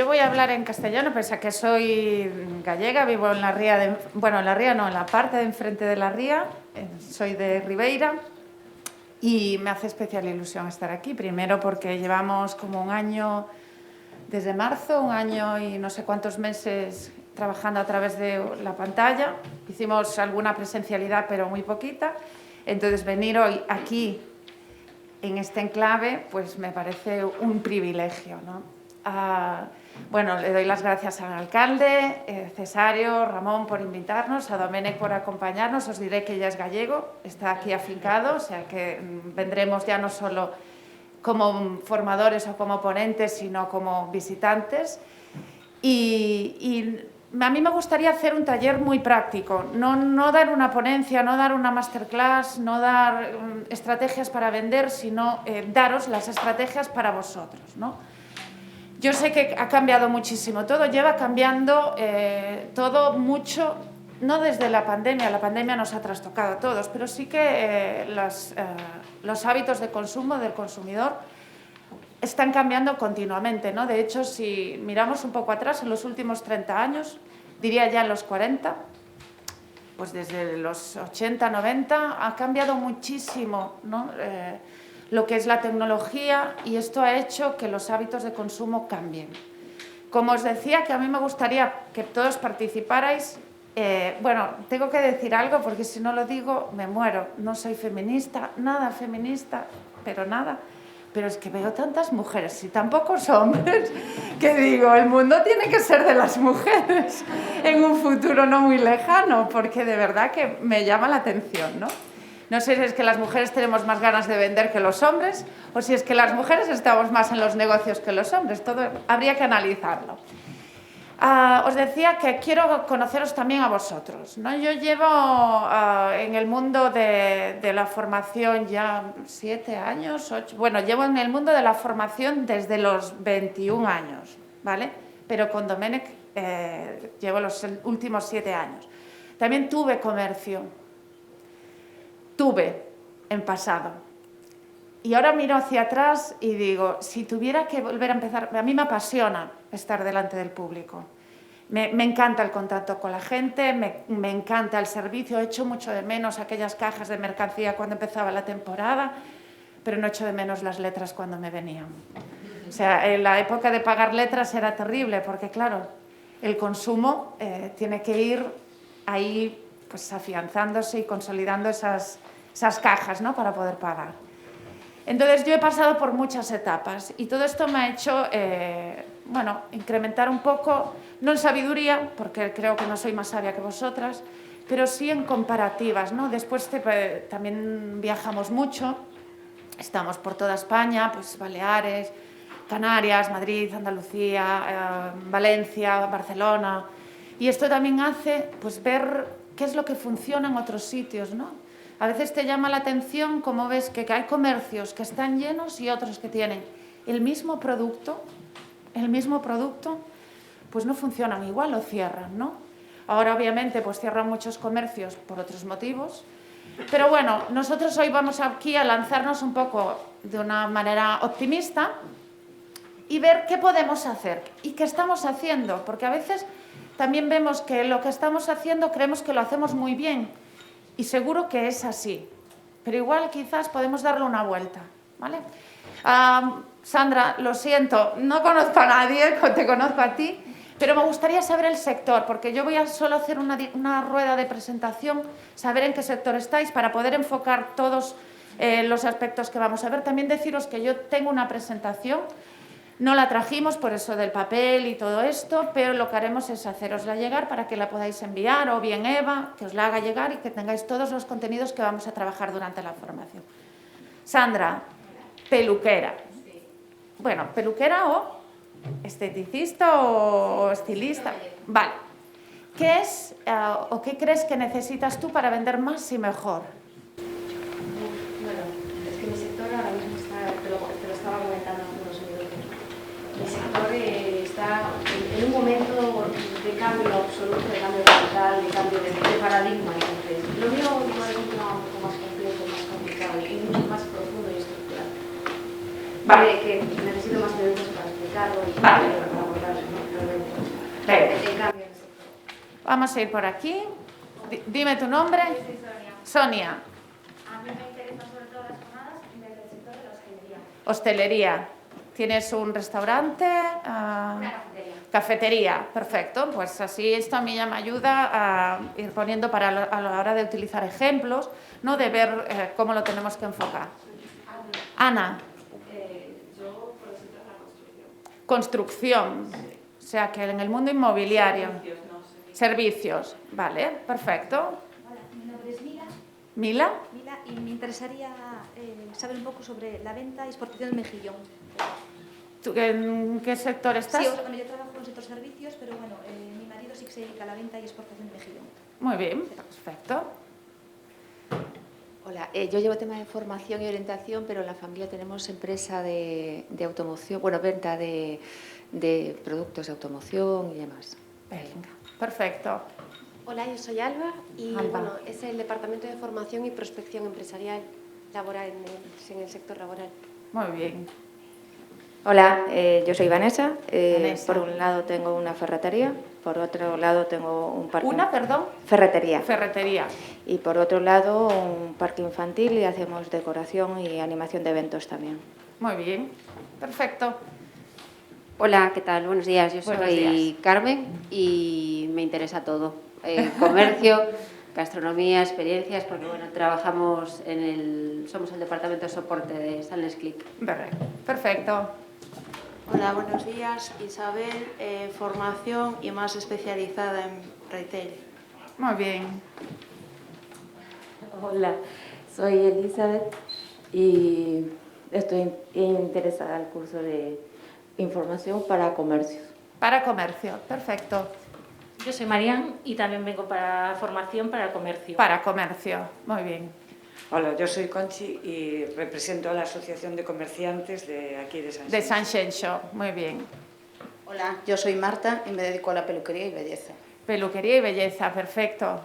yo voy a hablar en castellano, pese a que soy gallega, vivo en la ría bueno, en la ría no, en la parte de enfrente de la ría, soy de Ribeira y me hace especial ilusión estar aquí. Primero porque llevamos como un año, desde marzo, un año y no sé cuántos meses trabajando a través de la pantalla. Hicimos alguna presencialidad, pero muy poquita. Entonces venir hoy aquí, en este enclave, pues me parece un privilegio, ¿no? Bueno, le doy las gracias al alcalde, Cesario, Ramón por invitarnos, a Domènec por acompañarnos. Os diré que ella es gallego, está aquí afincado, o sea que vendremos ya no solo como formadores o como ponentes, sino como visitantes. Y a mí me gustaría hacer un taller muy práctico, no dar una ponencia, no dar una masterclass, no dar estrategias para vender, sino daros las estrategias para vosotros, ¿no? Yo sé que ha cambiado muchísimo todo, lleva cambiando todo mucho, no desde la pandemia nos ha trastocado a todos, pero sí que los hábitos de consumo del consumidor están cambiando continuamente, ¿no? De hecho, si miramos un poco atrás, en los últimos 30 años, diría ya en los 40, pues desde los 80, 90, ha cambiado muchísimo, ¿no? Lo que es la tecnología, y esto ha hecho que los hábitos de consumo cambien. Como os decía, que a mí me gustaría que todos participarais. Bueno, tengo que decir algo porque si no lo digo me muero. No soy feminista, nada feminista, pero nada. Pero es que veo tantas mujeres y tan pocos hombres que digo, el mundo tiene que ser de las mujeres en un futuro no muy lejano, porque de verdad que me llama la atención, ¿no? No sé si es que las mujeres tenemos más ganas de vender que los hombres o si es que las mujeres estamos más en los negocios que los hombres. Todo habría que analizarlo. Os decía que quiero conoceros también a vosotros, ¿no? Yo llevo en el mundo de la formación ya 7 años, 8... Bueno, llevo en el mundo de la formación desde los 21 años, ¿vale? Pero con Domènec llevo los últimos 7 años. También tuve comercio. Tuve en pasado. Y ahora miro hacia atrás y digo, si tuviera que volver a empezar, a mí me apasiona estar delante del público. Me encanta el contacto con la gente, me encanta el servicio. He hecho mucho de menos aquellas cajas de mercancía cuando empezaba la temporada, pero no echo de menos las letras cuando me venían. O sea, en la época de pagar letras era terrible, porque claro, el consumo tiene que ir ahí pues afianzándose y consolidando esas cajas, ¿no? Para poder pagar. Entonces yo he pasado por muchas etapas y todo esto me ha hecho bueno, incrementar un poco, no en sabiduría, porque creo que no soy más sabia que vosotras, pero sí en comparativas, ¿no? Después también viajamos mucho, estamos por toda España, pues Baleares, Canarias, Madrid, Andalucía, Valencia, Barcelona, y esto también hace pues ver qué es lo que funciona en otros sitios, ¿no? A veces te llama la atención cómo ves que hay comercios que están llenos y otros que tienen el mismo producto, pues no funcionan igual o cierran, ¿no? Ahora obviamente pues cierran muchos comercios por otros motivos, pero bueno, nosotros hoy vamos aquí a lanzarnos un poco de una manera optimista y ver qué podemos hacer y qué estamos haciendo, porque a veces también vemos que lo que estamos haciendo creemos que lo hacemos muy bien y seguro que es así, pero igual quizás podemos darle una vuelta, ¿vale? Sandra, lo siento, no conozco a nadie, te conozco a ti, pero me gustaría saber el sector, porque yo voy a solo hacer una rueda de presentación, saber en qué sector estáis para poder enfocar todos los aspectos que vamos a ver. También deciros que yo tengo una presentación. No la trajimos por eso del papel y todo esto, pero lo que haremos es hacerosla llegar para que la podáis enviar, o bien Eva, que os la haga llegar y que tengáis todos los contenidos que vamos a trabajar durante la formación. Sandra, peluquera. Bueno, peluquera o esteticista o estilista. Vale. ¿Qué es o qué crees que necesitas tú para vender más y mejor? Bueno, es que mi sector ahora mismo está, te lo estaba comentando hace unos minutos. Mi sector está en un momento de cambio absoluto, de cambio radical, de cambio de paradigma. Entonces, lo mío igual es un tema un poco más complejo, más complicado y mucho más profundo y estructural. Vale, que necesito más minutos para explicarlo y para abordarlo, ¿no? Venga. el cambio en el sector. Vamos a ir por aquí. Dime tu nombre. Yo soy Sonia. Sonia. A mí me interesan sobre todo las jornadas del sector de la hostelería. Hostelería. ¿Tienes un restaurante? Una cafetería. Cafetería, perfecto. Pues así esto a mí ya me ayuda a ir poniendo a la hora de utilizar ejemplos, ¿no? De ver cómo lo tenemos que enfocar. Ana. Yo, por el sector de la construcción. Construcción. O sea que en el mundo inmobiliario. Servicios, no sé. Servicios. Vale, perfecto. Hola, mi nombre es Mila. Mila. Mila, y me interesaría saber un poco sobre la venta y exportación del mejillón. ¿Tú en qué sector estás? Sí, bueno, yo trabajo en el sector servicios, pero bueno, mi marido sí que se dedica a la venta y exportación del mejillón. Muy bien, perfecto. Hola, yo llevo tema de formación y orientación, pero en la familia tenemos empresa de automoción, bueno, venta de productos de automoción y demás. Venga, perfecto. Hola, yo soy Alba y Alba. bueno, es el Departamento de Formación y Prospección Empresarial laboral en el sector laboral. Muy bien. Hola, yo soy Vanessa. Vanessa. Por un lado tengo una ferretería, por otro lado tengo un parque... Una, perdón. Ferretería. Ferretería. Y por otro lado un parque infantil y hacemos decoración y animación de eventos también. Muy bien, perfecto. Hola, ¿qué tal? Buenos días. Yo Buenos soy días. Carmen y me interesa todo. Comercio, gastronomía, experiencias, porque bueno, trabajamos somos el departamento de soporte de Sales Click. Perfecto. Hola, buenos días. Isabel, formación y más especializada en retail. Muy bien. Hola, soy Elizabeth y estoy interesada en el curso de información para comercios. Para comercio, perfecto. Yo soy Marian y también vengo para formación para comercio. Para comercio, muy bien. Hola, yo soy Conchi y represento a la Asociación de Comerciantes de aquí de San De Sanxenxo, muy bien. Hola, yo soy Marta y me dedico a la peluquería y belleza. Peluquería y belleza, perfecto.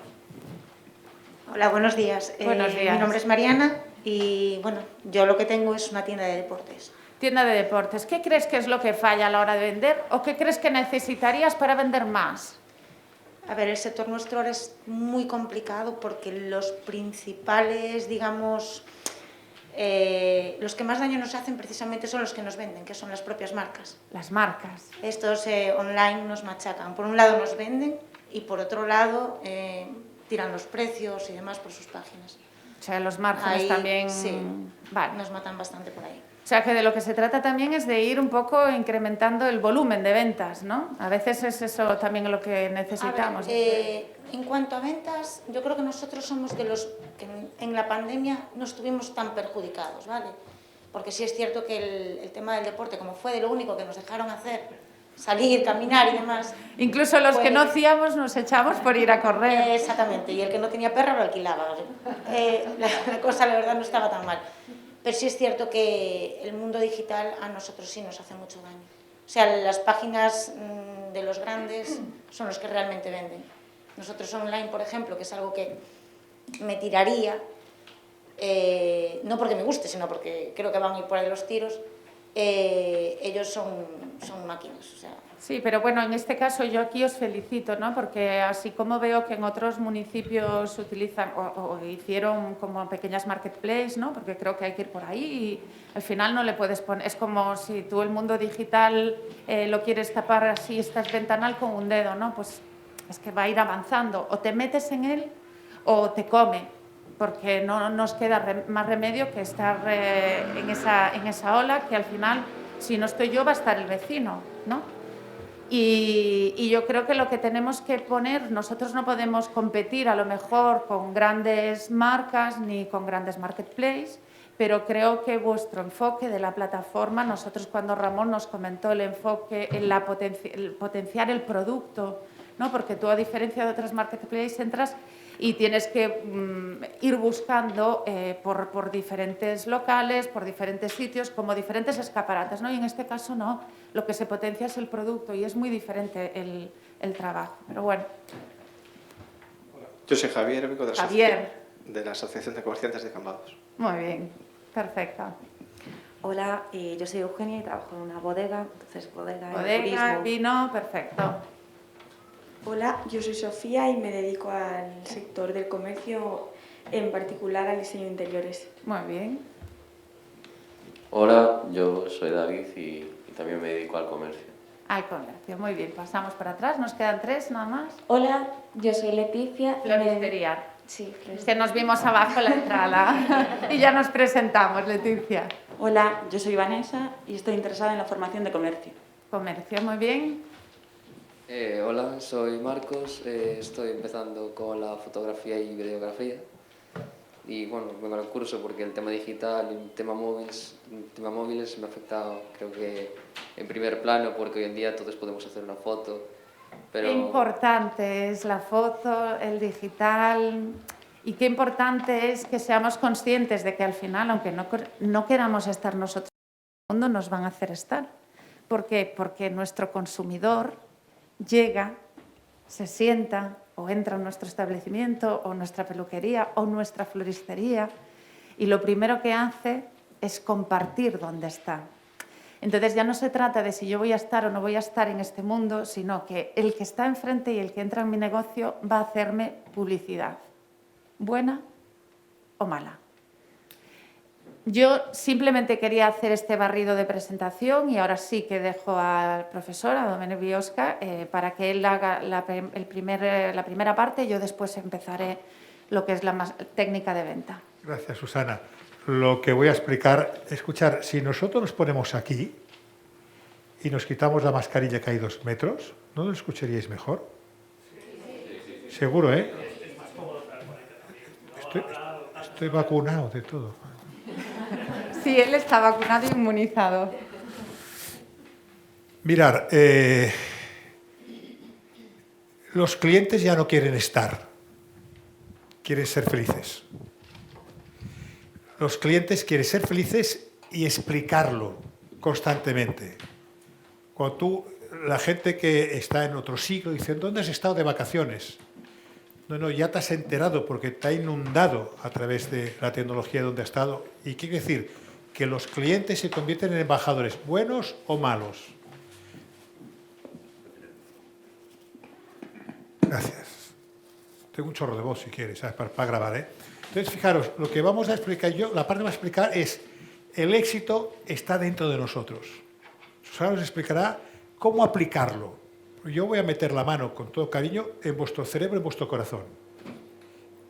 Hola, buenos días. Buenos días. Mi nombre es Mariana y bueno, yo lo que tengo es una tienda de deportes. Tienda de deportes. ¿Qué crees que es lo que falla a la hora de vender o qué crees que necesitarías para vender más? A ver, el sector nuestro ahora es muy complicado porque los principales, digamos, los que más daño nos hacen precisamente son los que nos venden, que son las propias marcas. Las marcas. Estos online nos machacan. Por un lado nos venden y por otro lado tiran los precios y demás por sus páginas. O sea, los márgenes ahí, también... Sí, vale. Nos matan bastante por ahí. O sea, que de lo que se trata también es de ir un poco incrementando el volumen de ventas, ¿no? A veces es eso también lo que necesitamos. A ver, en cuanto a ventas, yo creo que nosotros somos de los que en la pandemia no estuvimos tan perjudicados, ¿vale? Porque sí es cierto que el tema del deporte, como fue de lo único que nos dejaron hacer, salir, caminar y demás... Incluso los que no hacíamos nos echamos por ir a correr. Exactamente, y el que no tenía perro lo alquilaba. La cosa, la verdad, no estaba tan mal. Pero sí es cierto que el mundo digital a nosotros sí nos hace mucho daño. O sea, las páginas de los grandes son los que realmente venden. Nosotros online, por ejemplo, que es algo que me tiraría, no porque me guste, sino porque creo que van a ir por ahí los tiros, ellos son máquinas, o sea... Sí, pero bueno, en este caso yo aquí os felicito, ¿no? Porque así como veo que en otros municipios utilizan o hicieron como pequeñas marketplaces, ¿no? Porque creo que hay que ir por ahí y al final no le puedes poner... Es como si tú el mundo digital lo quieres tapar así, estás ventanal con un dedo, ¿no? Pues es que va a ir avanzando. O te metes en él o te come, porque no nos queda más remedio que estar en esa ola que al final, si no estoy yo, va a estar el vecino, ¿no? Y yo creo que lo que tenemos que poner, nosotros no podemos competir a lo mejor con grandes marcas ni con grandes marketplaces, pero creo que vuestro enfoque de la plataforma, nosotros cuando Ramón nos comentó el enfoque en el potenciar el producto, ¿no? Porque tú a diferencia de otras marketplaces entras y tienes que ir buscando por diferentes locales, por diferentes sitios, como diferentes escaparates, ¿no? Y en este caso no, lo que se potencia es el producto y es muy diferente el trabajo, pero bueno. Hola. Yo soy Javier, vengo de la Asociación de Comerciantes de Cambados. Muy bien, perfecto. Hola, yo soy Eugenia y trabajo en una bodega, entonces bodega Bodega, turismo. vino, perfecto. Hola, yo soy Sofía y me dedico al sector del comercio, en particular al diseño de interiores. Muy bien. Hola, yo soy David y también me dedico al comercio. Al comercio, muy bien. Pasamos para atrás, nos quedan 3 nada más. Hola, yo soy Leticia. Floristería. Sí, Es que nos vimos abajo en la entrada y ya nos presentamos, Leticia. Hola, yo soy Vanessa y estoy interesada en la formación de comercio. Comercio, muy bien. Hola, soy Marcos, estoy empezando con la fotografía y videografía y bueno, vengo al curso porque el tema digital y el tema móviles me ha afectado, creo que en primer plano, porque hoy en día todos podemos hacer una foto, pero... Qué importante es la foto, el digital, y qué importante es que seamos conscientes de que al final, aunque no queramos estar nosotros en el mundo, nos van a hacer estar. ¿Por qué? Porque nuestro consumidor llega, se sienta o entra en nuestro establecimiento o nuestra peluquería o nuestra floristería y lo primero que hace es compartir dónde está. Entonces ya no se trata de si yo voy a estar o no voy a estar en este mundo, sino que el que está enfrente y el que entra en mi negocio va a hacerme publicidad, buena o mala. Yo simplemente quería hacer este barrido de presentación y ahora sí que dejo al profesor, a Domènec Biosca, para que él haga la primera parte y yo después empezaré lo que es la técnica de venta. Gracias, Susana. Lo que voy a explicar, escuchar, si nosotros nos ponemos aquí y nos quitamos la mascarilla que hay 2 metros, ¿no lo escucharíais mejor? Sí. Seguro, ¿eh? Estoy vacunado de todo. Sí, él está vacunado e inmunizado. Mirar, los clientes ya no quieren estar, quieren ser felices. Los clientes quieren ser felices y explicarlo constantemente. Cuando la gente que está en otro siglo dice, ¿dónde has estado de vacaciones? No, ya te has enterado porque te ha inundado a través de la tecnología donde has estado. ¿Y qué quiere decir? Que los clientes se convierten en embajadores, buenos o malos. Gracias. Tengo un chorro de voz si quieres, ¿sabes? Para grabar, ¿eh? Entonces, fijaros, lo que vamos a explicar yo, la parte que voy a explicar es, el éxito está dentro de nosotros. Susana os explicará cómo aplicarlo. Yo voy a meter la mano con todo cariño en vuestro cerebro, en vuestro corazón.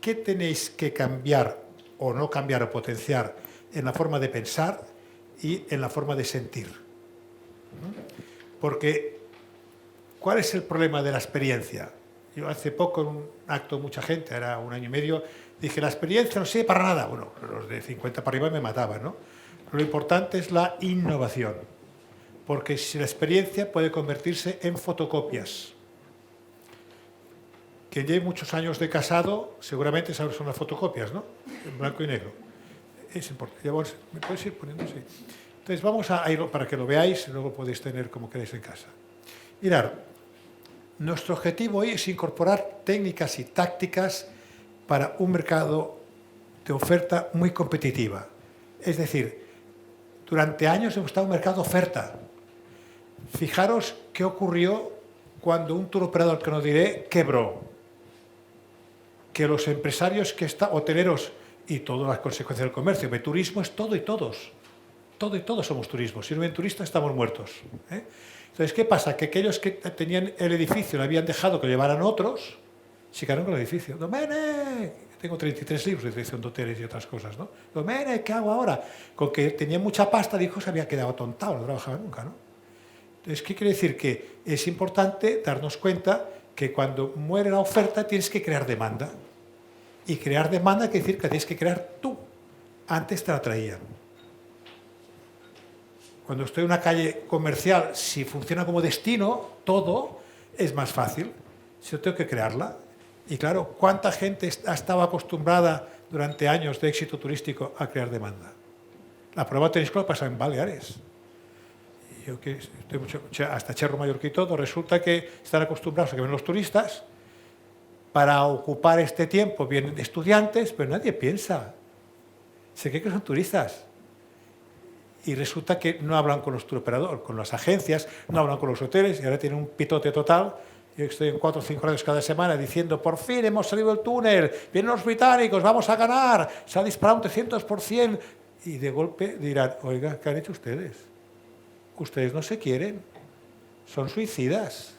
¿Qué tenéis que cambiar o no cambiar o potenciar en la forma de pensar y en la forma de sentir? Porque, ¿cuál es el problema de la experiencia? Yo hace poco en un acto de mucha gente, era 1 año y medio, dije, la experiencia no sirve para nada. Bueno, los de 50 para arriba me mataban, ¿no? Lo importante es la innovación, porque si la experiencia puede convertirse en fotocopias. Quien lleve muchos años de casado, seguramente sabe son las fotocopias, ¿no? En blanco y negro. Es importante. ¿Me puedes ir poniendo? Sí. Entonces vamos a irlo para que lo veáis y luego lo podéis tener como queréis en casa. Mirad, nuestro objetivo hoy es incorporar técnicas y tácticas para un mercado de oferta muy competitiva. Es decir, durante años hemos estado en un mercado de oferta. Fijaros qué ocurrió cuando un tour operador, que no diré, quebró. Que los empresarios hoteleros y todas las consecuencias del comercio, el turismo es todo y todos. Todo y todos somos turismo. Si no ven turistas, estamos muertos. Entonces, ¿qué pasa? Que aquellos que tenían el edificio, le habían dejado que lo llevaran otros, se quedaron con el edificio. Domènec, tengo 33 libros de dirección de hoteles y otras cosas, ¿no? Domènec, ¿qué hago ahora? Con que tenía mucha pasta, dijo, se había quedado atontado, no trabajaba nunca, ¿no? Entonces, ¿qué quiere decir? Que es importante darnos cuenta que cuando muere la oferta tienes que crear demanda. Y crear demanda quiere decir que tienes que crear tú. Antes te la traían. Cuando estoy en una calle comercial, si funciona como destino, todo es más fácil. Si yo tengo que crearla. Y claro, ¿cuánta gente ha estado acostumbrada durante años de éxito turístico a crear demanda? La prueba tenéis que lo pasa en Baleares. Yo que estoy hasta Cherro Mallorca y todo, resulta que están acostumbrados a que ven los turistas. Para ocupar este tiempo vienen estudiantes, pero nadie piensa. Se cree que son turistas. Y resulta que no hablan con los turoperadores, con las agencias, no hablan con los hoteles, y ahora tienen un pitote total Yo estoy en 4 o 5 radios cada semana diciendo, por fin hemos salido del túnel, vienen los británicos, vamos a ganar, se ha disparado un 300%. Y de golpe dirán, oiga, ¿qué han hecho ustedes? Ustedes no se quieren, son suicidas,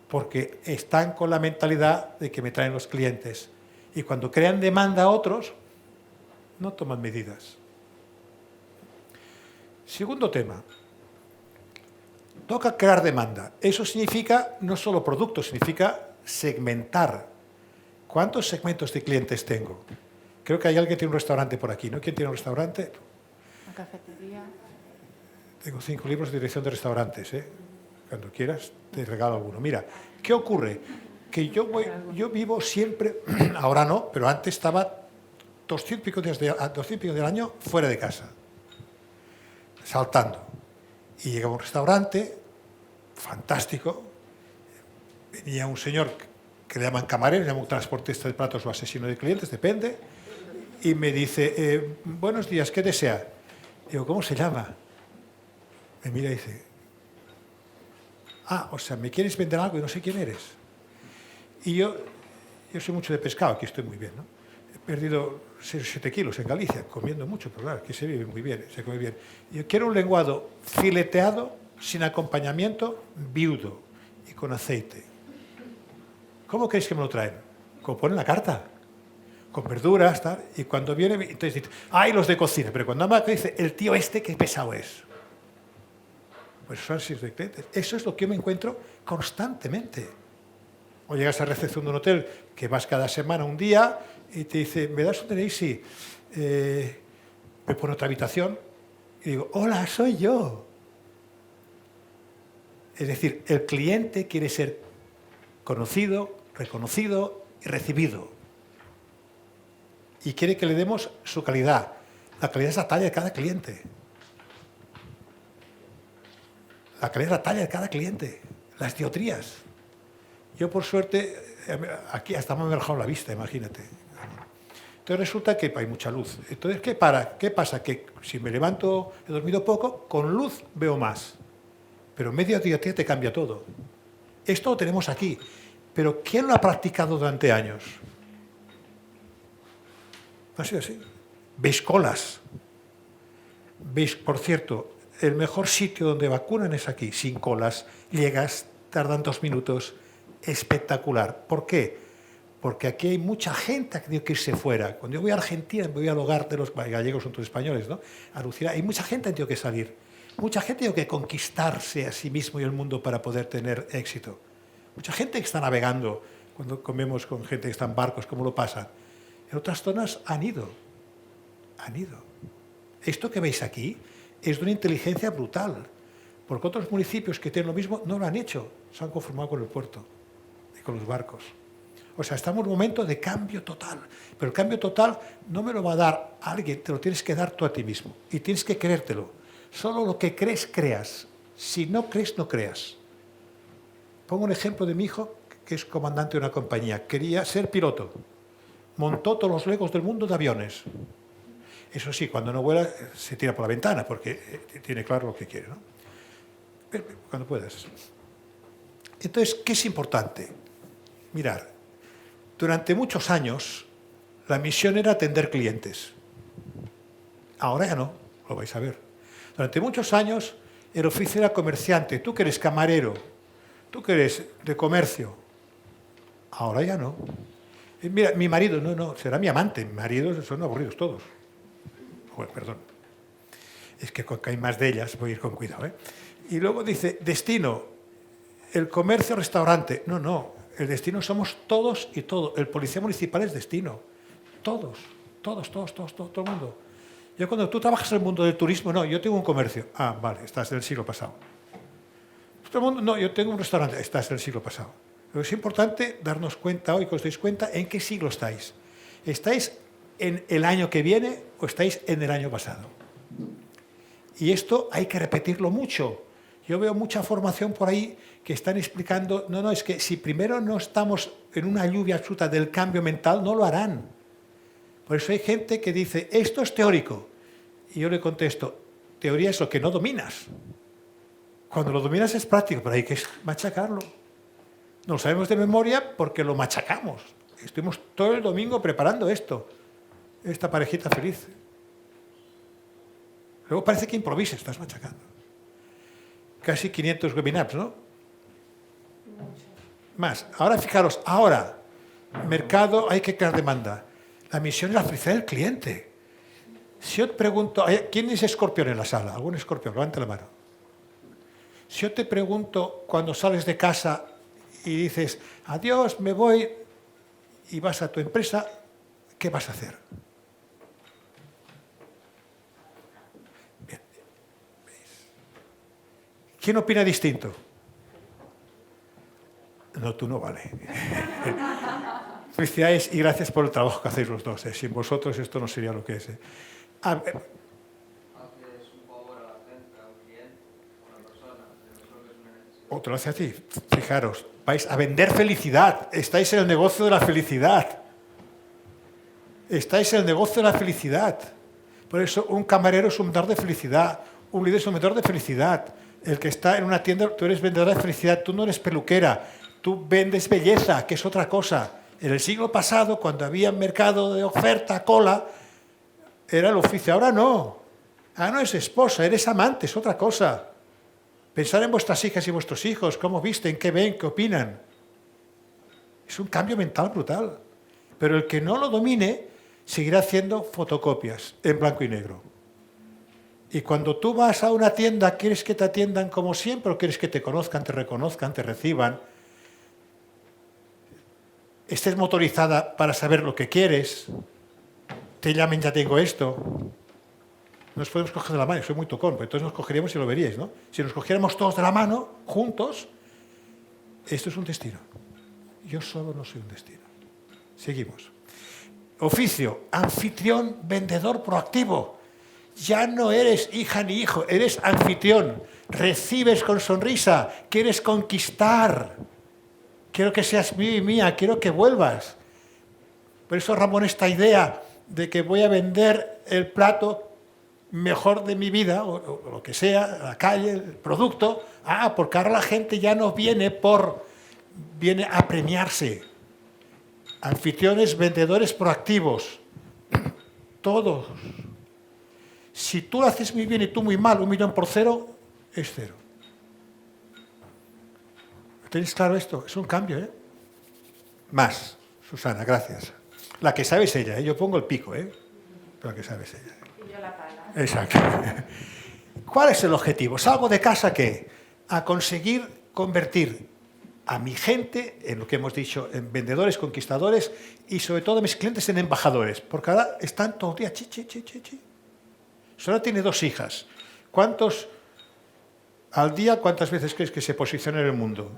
porque están con la mentalidad de que me traen los clientes. Y cuando crean demanda a otros, no toman medidas. Segundo tema. Toca crear demanda. Eso significa no solo productos, significa segmentar. ¿Cuántos segmentos de clientes tengo? Creo que hay alguien que tiene un restaurante por aquí, ¿no? ¿Quién tiene un restaurante? Una cafetería. Tengo 5 libros de dirección de restaurantes, ¿eh? Cuando quieras te regalo alguno. Mira, ¿qué ocurre? Que yo vivo siempre, ahora no, pero antes estaba 200 y pico del año fuera de casa, saltando. Y llegaba a un restaurante, fantástico, venía un señor que le llaman camarero, le llaman transportista de platos o asesino de clientes, depende, y me dice, buenos días, ¿qué desea? Digo, ¿cómo se llama? Me mira y dice, o sea, ¿me quieres vender algo y no sé quién eres? Y yo soy mucho de pescado, aquí estoy muy bien, ¿no? He perdido 6 o 7 kilos en Galicia, comiendo mucho, pero claro, aquí se vive muy bien, se come bien. Yo quiero un lenguado fileteado, sin acompañamiento, viudo y con aceite. ¿Cómo queréis que me lo traen? Como pone en la carta, con verduras, tal, y cuando viene, entonces dice, ¡ay, los de cocina! Pero cuando me dice, el tío este, qué pesado es. Pues son 6 de clientes. Eso es lo que yo me encuentro constantemente. O llegas a recepción de un hotel que vas cada semana un día y te dice, ¿me das un DNI? Sí. Me pone otra habitación y digo, hola, soy yo. Es decir, el cliente quiere ser conocido, reconocido y recibido. Y quiere que le demos su calidad. La calidad es la talla de cada cliente. La calidad es la talla de cada cliente. Las dioptrías. Yo, por suerte, aquí hasta me he dejado la vista, imagínate. Entonces resulta que hay mucha luz. Entonces, ¿qué pasa? Que si me levanto, he dormido poco, con luz veo más. Pero media dioptría te cambia todo. Esto lo tenemos aquí. Pero ¿quién lo ha practicado durante años? Ha sido así. Veis colas. Veis, por cierto, el mejor sitio donde vacunan es aquí, sin colas. Llegas, tardan 2 minutos. Espectacular. ¿Por qué? Porque aquí hay mucha gente que tiene que irse fuera. Cuando yo voy a Argentina, voy al hogar de los gallegos, son todos españoles, ¿no? A Lucía, hay mucha gente que tiene que salir. Mucha gente tiene que conquistarse a sí mismo y el mundo para poder tener éxito. Mucha gente que está navegando, cuando comemos con gente que está en barcos, ¿cómo lo pasan? En otras zonas han ido. Esto que veis aquí es de una inteligencia brutal, porque otros municipios que tienen lo mismo no lo han hecho, se han conformado con el puerto y con los barcos. O sea, estamos en un momento de cambio total, pero el cambio total no me lo va a dar alguien, te lo tienes que dar tú a ti mismo y tienes que creértelo. Solo lo que crees, creas. Si no crees, no creas. Pongo un ejemplo de mi hijo, que es comandante de una compañía. Quería ser piloto. Montó todos los legos del mundo de aviones. Eso sí, cuando no vuela, se tira por la ventana, porque tiene claro lo que quiere, ¿no? Pero cuando puedas. Entonces, ¿qué es importante? Mirar, durante muchos años, la misión era atender clientes. Ahora ya no, lo vais a ver. Durante muchos años, el oficio era comerciante. Tú que eres camarero, tú que eres de comercio. Ahora ya no. Mira, mi marido, no, será mi amante. Mi marido son aburridos todos. Bueno, perdón. Es que hay más de ellas, voy a ir con cuidado, ¿eh? Y luego dice, destino, el comercio, restaurante. No, el destino somos todos y todo. El policía municipal es destino. Todos, todo el mundo. Yo cuando tú trabajas en el mundo del turismo, no, yo tengo un comercio. Ah, vale, estás en el siglo pasado. Todo el mundo, no, yo tengo un restaurante. Estás en el siglo pasado. Pero es importante darnos cuenta hoy, que os deis cuenta en qué siglo estáis. ¿Estáis en el año que viene o estáis en el año pasado? Y esto hay que repetirlo mucho. Yo veo mucha formación por ahí que están explicando, no, es que si primero no estamos en una lluvia absoluta del cambio mental, no lo harán. Por eso hay gente que dice, esto es teórico. Y yo le contesto, teoría es lo que no dominas. Cuando lo dominas es práctico, pero hay que machacarlo. No lo sabemos de memoria porque lo machacamos. Estuvimos todo el domingo preparando esto, esta parejita feliz. Luego parece que improvisa, estás machacando. Casi 500 webinars, ¿no? Más. Ahora fijaros, ahora, mercado, hay que crear demanda. La misión es la felicidad del cliente. Si yo te pregunto, ¿quién es escorpión en la sala? ¿Algún escorpión? Levante la mano. Si yo te pregunto cuando sales de casa y dices, adiós, me voy, y vas a tu empresa, ¿qué vas a hacer? Bien. ¿Quién opina distinto? No, tú no vale. Felicidades y gracias por el trabajo que hacéis los dos. Sin vosotros esto no sería lo que es. O te lo hace a ti. Fijaros, vais a vender felicidad. Estáis en el negocio de la felicidad. Estáis en el negocio de la felicidad. Por eso un camarero es un vendedor de felicidad. Un líder es un vendedor de felicidad. El que está en una tienda, tú eres vendedor de felicidad. Tú no eres peluquera. Tú vendes belleza, que es otra cosa. En el siglo pasado, cuando había mercado de oferta, cola, era el oficio. Ahora no. Ahora no es esposa, eres amante, es otra cosa. Pensar en vuestras hijas y vuestros hijos, cómo visten, qué ven, qué opinan. Es un cambio mental brutal. Pero el que no lo domine seguirá haciendo fotocopias en blanco y negro. Y cuando tú vas a una tienda, ¿quieres que te atiendan como siempre o quieres que te conozcan, te reconozcan, te reciban? Estés motorizada para saber lo que quieres, te llamen, ya tengo esto. Nos podemos coger de la mano, soy muy tocón, pero entonces nos cogeríamos y lo veríais, ¿no? Si nos cogiéramos todos de la mano, juntos, esto es un destino. Yo solo no soy un destino. Seguimos. Oficio, anfitrión, vendedor proactivo. Ya no eres hija ni hijo, eres anfitrión. Recibes con sonrisa, quieres conquistar. Quiero que seas mío y mía, quiero que vuelvas. Por eso, Ramón, esta idea de que voy a vender el plato mejor de mi vida, o lo que sea, la calle, el producto, porque ahora la gente ya no viene a premiarse. Anfitriones, vendedores proactivos. Todos. Si tú lo haces muy bien y tú muy mal, 1.000.000 por 0, es 0. ¿Tenéis claro esto? Es un cambio, ¿eh? Más, Susana, gracias. La que sabe es ella, ¿eh? Yo pongo el pico, ¿eh? Pero la que sabe es ella. Y yo la pala. Exacto. ¿Cuál es el objetivo? ¿Salgo de casa qué? A conseguir convertir a mi gente, en lo que hemos dicho, en vendedores, conquistadores, y sobre todo a mis clientes en embajadores. Porque ahora están todo el día chi. Solo tiene 2 hijas. ¿Cuántos al día, cuántas veces crees que se posiciona en el mundo?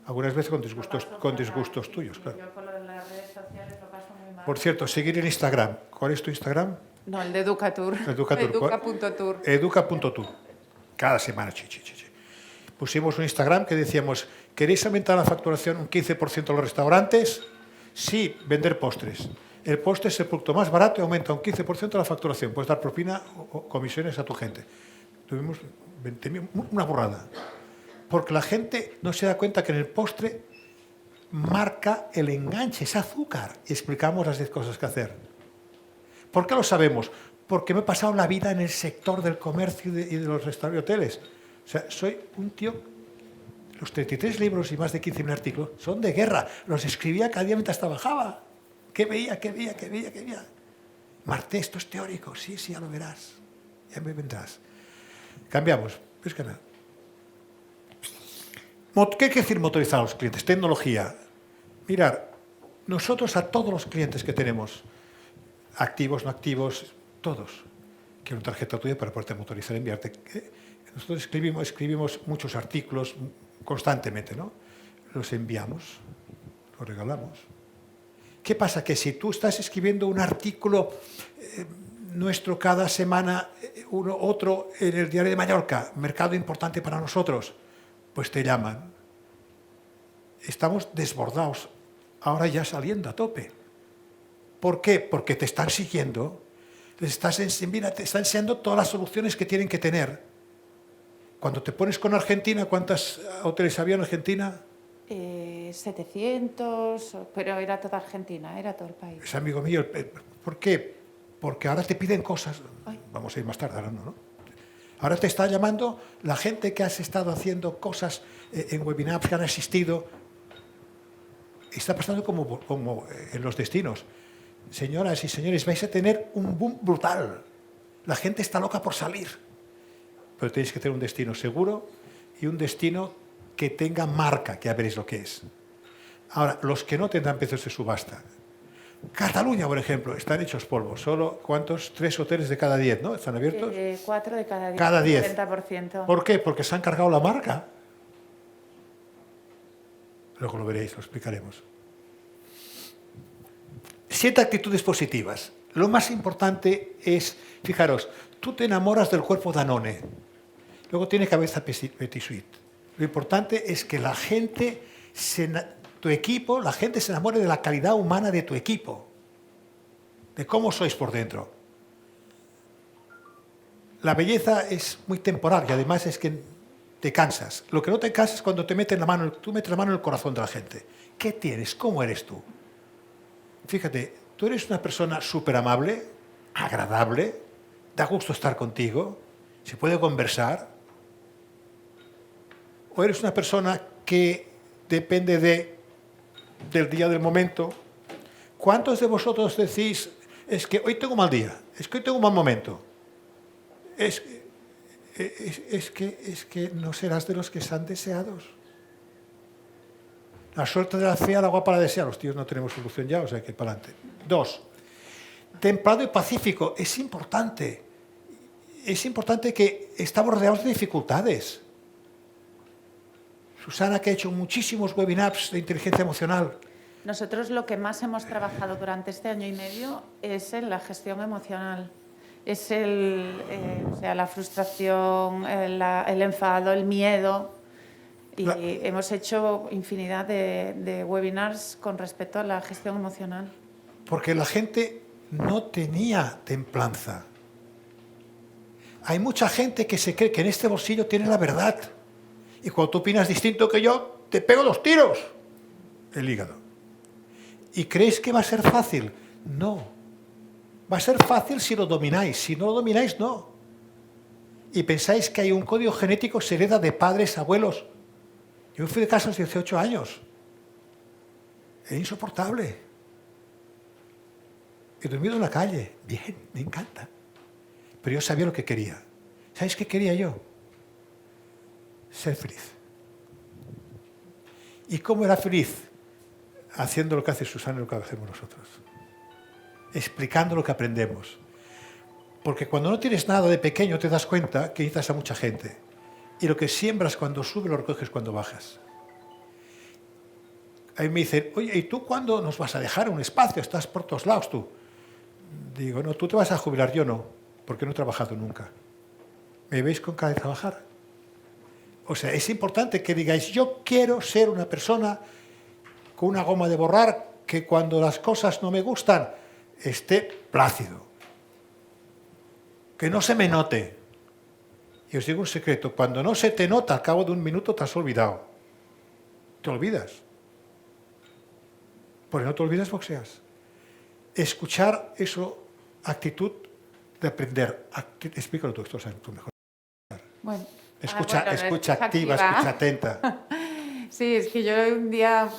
Algunas veces con disgustos tuyos, claro. Yo con lo de las redes sociales lo paso muy mal. Por cierto, seguir en Instagram. ¿Cuál es tu Instagram? No, el de Educatur. Educa.tour. Educa.tour. Cada semana. Pusimos un Instagram que decíamos, ¿queréis aumentar la facturación un 15% en los restaurantes? Sí, vender postres. El postre es el producto más barato y aumenta un 15% la facturación. Puedes dar propina o comisiones a tu gente. Tuvimos 20.000, una burrada. Porque la gente no se da cuenta que en el postre marca el enganche, es azúcar. Y explicamos las 10 cosas que hacer. ¿Por qué lo sabemos? Porque me he pasado la vida en el sector del comercio y de los restaurantes y hoteles. O sea, soy un tío... Los 33 libros y más de 15.000 artículos son de guerra. Los escribía cada día mientras trabajaba. ¿Qué veía? Marté, esto es teórico. Sí, ya lo verás. Ya me vendrás. Cambiamos. ¿Ves que nada? ¿Qué quiere decir motorizar a los clientes? Tecnología. Mirar, nosotros a todos los clientes que tenemos, activos, no activos, todos, quiero una tarjeta tuya para poderte motorizar, enviarte. Nosotros escribimos muchos artículos constantemente, ¿no? Los enviamos, los regalamos. ¿Qué pasa? Que si tú estás escribiendo un artículo nuestro cada semana, otro en el Diario de Mallorca, mercado importante para nosotros, pues te llaman. Estamos desbordados, ahora ya saliendo a tope. ¿Por qué? Porque te están siguiendo, te están enseñando todas las soluciones que tienen que tener. Cuando te pones con Argentina, ¿cuántos hoteles había en Argentina? 700, pero era toda Argentina, era todo el país. Es amigo mío. ¿Por qué? Porque ahora te piden cosas. Vamos a ir más tarde hablando, ¿no? Ahora te está llamando la gente que has estado haciendo cosas en webinars que han asistido. Está pasando como en los destinos. Señoras y señores, vais a tener un boom brutal. La gente está loca por salir. Pero tenéis que tener un destino seguro y un destino que tenga marca, que ya veréis lo que es. Ahora, los que no tendrán precios de subasta. Cataluña, por ejemplo, están hechos polvo. Solo, ¿cuántos? 3 hoteles de cada 10, ¿no? ¿Están abiertos? 4 de cada 10. Cada 10. 70%. ¿Por qué? Porque se han cargado la marca. Luego lo veréis, lo explicaremos. 7 actitudes positivas. Lo más importante es, fijaros, tú te enamoras del cuerpo Danone, luego tiene cabeza Petit Suite. Lo importante es que la gente, tu equipo, la gente se enamore de la calidad humana de tu equipo, de cómo sois por dentro. La belleza es muy temporal y además es que te cansas. Lo que no te cansas es cuando tú metes la mano en el corazón de la gente. ¿Qué tienes? ¿Cómo eres tú? Fíjate, tú eres una persona súper amable, agradable, da gusto estar contigo, se puede conversar. O eres una persona que depende del día, del momento. ¿Cuántos de vosotros decís, es que hoy tengo un mal día, es que hoy tengo un mal momento? Es que no serás de los que están deseados. La suerte de la fea, la guapa la desea. Los tíos no tenemos solución ya, o sea que para adelante. 2. Templado y pacífico. Es importante. Es importante que estamos rodeados de dificultades. Susana, que ha hecho muchísimos webinars de inteligencia emocional. Nosotros lo que más hemos trabajado durante este año y medio es en la gestión emocional. Es la frustración, el enfado, el miedo. Y hemos hecho infinidad de webinars con respecto a la gestión emocional. Porque la gente no tenía templanza. Hay mucha gente que se cree que en este bolsillo tiene la verdad. Y cuando tú opinas distinto que yo, te pego 2 tiros. El hígado. ¿Y creéis que va a ser fácil? No. Va a ser fácil si lo domináis. Si no lo domináis, no. Y pensáis que hay un código genético que se hereda de padres, abuelos. Yo me fui de casa a los 18 años. Era insoportable. He dormido en la calle. Bien, me encanta. Pero yo sabía lo que quería. ¿Sabéis qué quería yo? Ser feliz. ¿Y cómo era feliz? Haciendo lo que hace Susana y lo que hacemos nosotros. Explicando lo que aprendemos. Porque cuando no tienes nada de pequeño te das cuenta que necesitas a mucha gente. Y lo que siembras cuando sube lo recoges cuando bajas. Ahí me dicen, oye, ¿y tú cuándo nos vas a dejar un espacio? Estás por todos lados tú. Digo, no, tú te vas a jubilar, yo no, porque no he trabajado nunca. ¿Me veis con cara de trabajar? O sea, es importante que digáis, yo quiero ser una persona con una goma de borrar que cuando las cosas no me gustan esté plácido. Que no se me note. Y os digo un secreto, cuando no se te nota al cabo de un minuto te has olvidado. Te olvidas. Porque no te olvidas, boxeas. Escuchar eso, actitud de aprender. Explícalo tú, esto sabes tú mejor. Bueno, escucha activa, escucha atenta. Sí, es que yo un día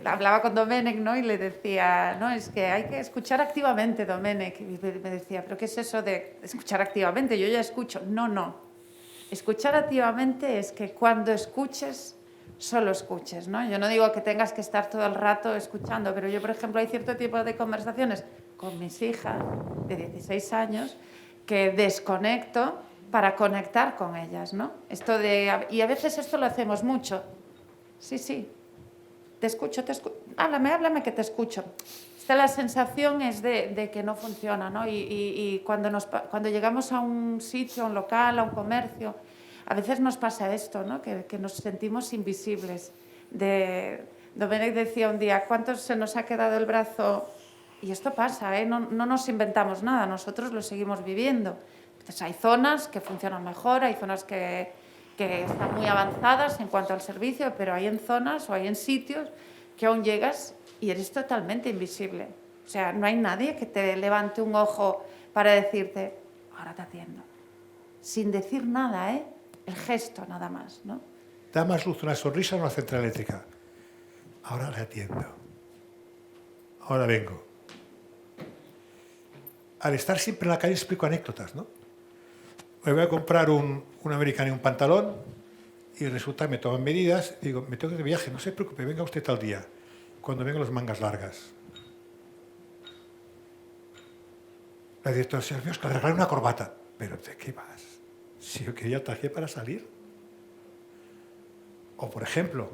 hablaba con Domènec, ¿no? Y le decía, no, es que hay que escuchar activamente, Domènec. Y me decía, ¿pero qué es eso de escuchar activamente? Yo ya escucho. No. Escuchar activamente es que cuando escuches, solo escuches, ¿no? Yo no digo que tengas que estar todo el rato escuchando, pero yo, por ejemplo, hay cierto tipo de conversaciones con mis hijas de 16 años que desconecto para conectar con ellas, ¿no? Y a veces esto lo hacemos mucho. Sí, te escucho. Háblame que te escucho. La sensación es de que no funciona, ¿no? Y cuando llegamos a un sitio, a un local, a un comercio, a veces nos pasa esto, ¿no? Que nos sentimos invisibles. Domènec decía un día, ¿cuántos se nos ha quedado el brazo? Y esto pasa, ¿eh? No nos inventamos nada, nosotros lo seguimos viviendo. Entonces, hay zonas que funcionan mejor, hay zonas que que están muy avanzadas en cuanto al servicio, pero hay en zonas o hay en sitios que aún llegas y eres totalmente invisible. O sea, no hay nadie que te levante un ojo para decirte, ahora te atiendo. Sin decir nada, ¿eh? El gesto nada más, ¿no? Da más luz una sonrisa en una central eléctrica. Ahora le atiendo. Ahora vengo. Al estar siempre en la calle explico anécdotas, ¿no? Me voy a comprar un americano y un pantalón y resulta que me toman medidas. Digo, me tengo que ir de viaje, no se preocupe, venga usted tal día, cuando vengan las mangas largas. La directora, señor mío, es que le regalé una corbata. ¿Pero de qué vas? Si yo quería el traje para salir. O por ejemplo,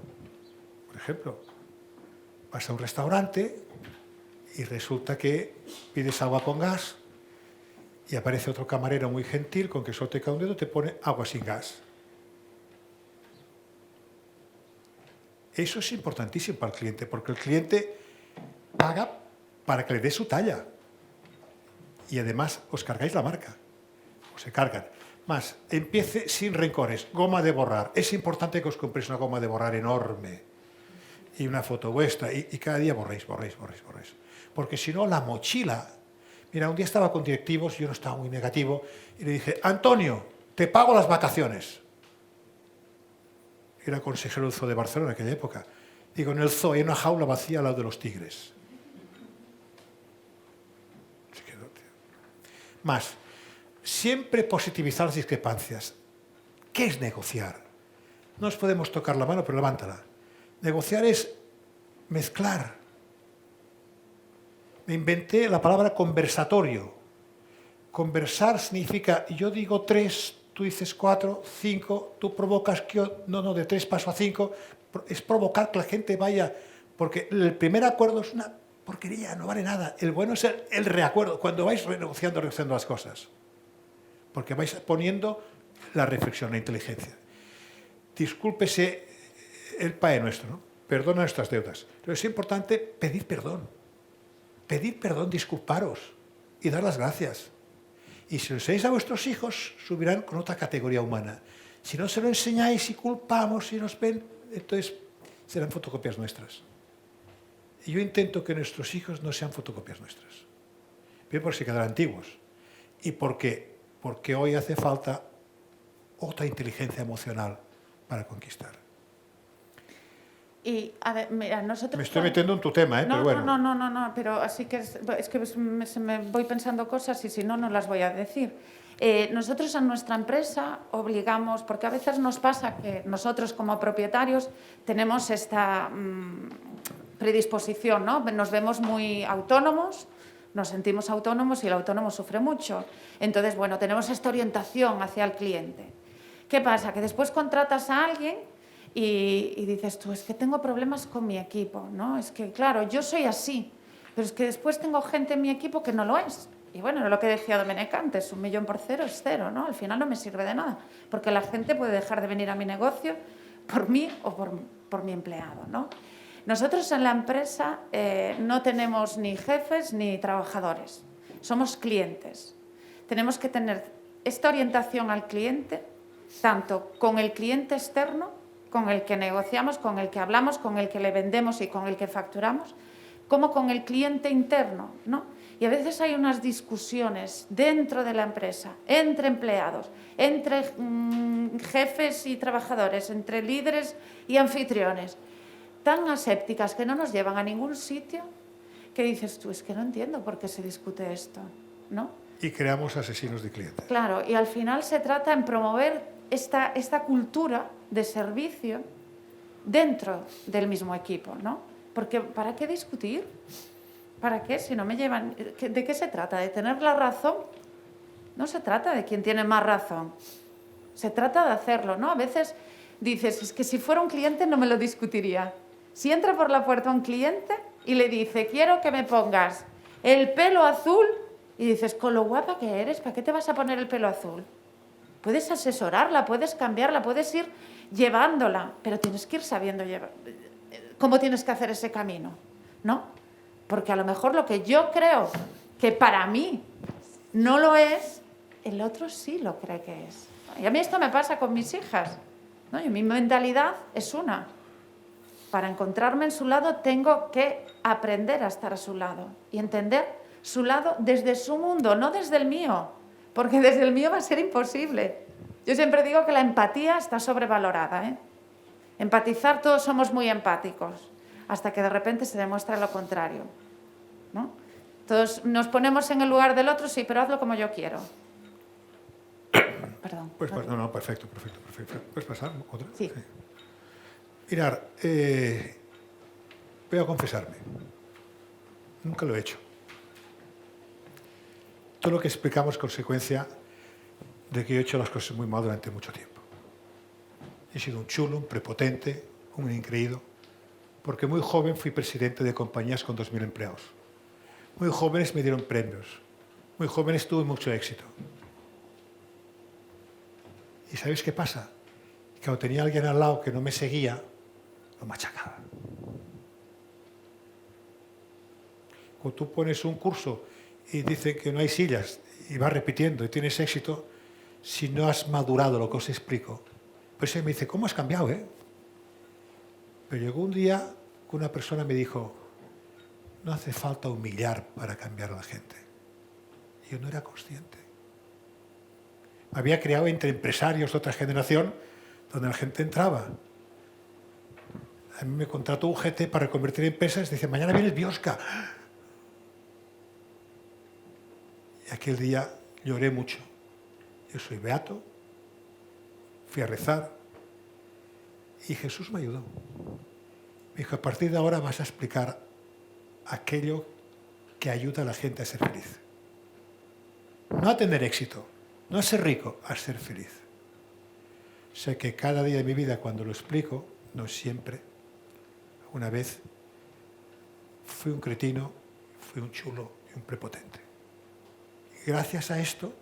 vas a un restaurante y resulta que pides agua con gas y aparece otro camarero muy gentil con que solo te cae un dedo, te pone agua sin gas. Eso es importantísimo para el cliente, porque el cliente paga para que le dé su talla. Y además os cargáis la marca, o se cargan. Más, empiece sin rencores, goma de borrar. Es importante que os compréis una goma de borrar enorme y una foto vuestra y cada día borréis. Porque si no, la mochila... Mira, un día estaba con directivos, yo no estaba muy negativo, y le dije, Antonio, te pago las vacaciones. Era consejero del Zoo de Barcelona en aquella época. Digo, en el Zoo hay una jaula vacía al lado de los tigres. Se quedó, tío. Más, siempre positivizar las discrepancias. ¿Qué es negociar? No nos podemos tocar la mano, pero levántala. Negociar es mezclar. Me inventé la palabra conversatorio. Conversar significa, yo digo 3, tú dices 4, 5, tú provocas que yo... No, de 3 paso a 5. Es provocar que la gente vaya... Porque el primer acuerdo es una porquería, no vale nada. El bueno es el reacuerdo, cuando vais renegociando las cosas. Porque vais poniendo la reflexión, la inteligencia. Discúlpese el Padre Nuestro, ¿no? Perdona nuestras deudas. Pero es importante pedir perdón. Pedir perdón, disculparos y dar las gracias. Y si lo enseñáis a vuestros hijos, subirán con otra categoría humana. Si no se lo enseñáis y culpamos y nos ven, entonces serán fotocopias nuestras. Y yo intento que nuestros hijos no sean fotocopias nuestras. Bien, porque se quedarán antiguos. Y porque hoy hace falta otra inteligencia emocional para conquistar. Y a ver, mira, nosotros... Me estoy metiendo en tu tema, pero bueno. No, pero así que es que me voy pensando cosas y si no, no las voy a decir. Nosotros en nuestra empresa obligamos, porque a veces nos pasa que nosotros como propietarios tenemos esta predisposición, ¿no? Nos vemos muy autónomos, nos sentimos autónomos y el autónomo sufre mucho. Entonces, bueno, tenemos esta orientación hacia el cliente. ¿Qué pasa? Que después contratas a alguien y dices tú, es que tengo problemas con mi equipo, ¿no? Es que, claro, yo soy así, pero es que después tengo gente en mi equipo que no lo es. Y bueno, lo que decía Domenech antes, 1.000.000 por 0 es 0, ¿no? Al final no me sirve de nada, porque la gente puede dejar de venir a mi negocio por mí o por mi empleado, ¿no? Nosotros en la empresa no tenemos ni jefes ni trabajadores, somos clientes. Tenemos que tener esta orientación al cliente, tanto con el cliente externo, con el que negociamos, con el que hablamos, con el que le vendemos y con el que facturamos, como con el cliente interno, ¿no? Y a veces hay unas discusiones dentro de la empresa, entre empleados, entre jefes y trabajadores, entre líderes y anfitriones, tan asépticas que no nos llevan a ningún sitio, que dices tú, es que no entiendo por qué se discute esto, ¿no? Y creamos asesinos de clientes. Claro, y al final se trata en promover esta cultura de servicio dentro del mismo equipo, ¿no? Porque ¿para qué discutir? ¿Para qué? Si no me llevan... ¿De qué se trata? ¿De tener la razón? No se trata de quién tiene más razón. Se trata de hacerlo, ¿no? A veces dices, es que si fuera un cliente no me lo discutiría. Si entra por la puerta un cliente y le dice, quiero que me pongas el pelo azul, y dices, con lo guapa que eres, ¿para qué te vas a poner el pelo azul? Puedes asesorarla, puedes cambiarla, puedes ir llevándola, pero tienes que ir sabiendo cómo tienes que hacer ese camino, ¿no? Porque a lo mejor lo que yo creo que para mí no lo es, el otro sí lo cree que es. Y a mí esto me pasa con mis hijas. ¿no? Y mi mentalidad es una. Para encontrarme en su lado tengo que aprender a estar a su lado y entender su lado desde su mundo, no desde el mío, porque desde el mío va a ser imposible. Yo siempre digo que la empatía está sobrevalorada, ¿eh? Empatizar, todos somos muy empáticos, hasta que de repente se demuestra lo contrario, ¿no? Todos nos ponemos en el lugar del otro, sí, pero hazlo como yo quiero. Perdón. Pues, no, perfecto. ¿Puedes pasar otra? Sí. Mirad, voy a confesarme. Nunca lo he hecho. Todo lo que explicamos es consecuencia de que yo he hecho las cosas muy mal durante mucho tiempo. He sido un chulo, un prepotente, un increído, porque muy joven fui presidente de compañías con 2.000 empleados. Muy jóvenes me dieron premios. Muy jóvenes tuve mucho éxito. ¿Y sabéis qué pasa? Que cuando tenía alguien al lado que no me seguía, lo machacaba. Cuando tú pones un curso y dice que no hay sillas y vas repitiendo y tienes éxito, si no has madurado lo que os explico. Pues él me dice, ¿cómo has cambiado, Pero llegó un día que una persona me dijo, no hace falta humillar para cambiar a la gente. Y yo no era consciente. Me había creado entre empresarios de otra generación donde la gente entraba. A mí me contrató un GT para reconvertir empresas. Dice, mañana viene el Biosca. Y aquel día lloré mucho. Yo soy beato. Fui a rezar. Y Jesús me ayudó. Me dijo, a partir de ahora vas a explicar aquello que ayuda a la gente a ser feliz. No a tener éxito, no a ser rico, a ser feliz. Sé que cada día de mi vida cuando lo explico, no siempre, una vez fui un cretino, fui un chulo y un prepotente. Y gracias a esto,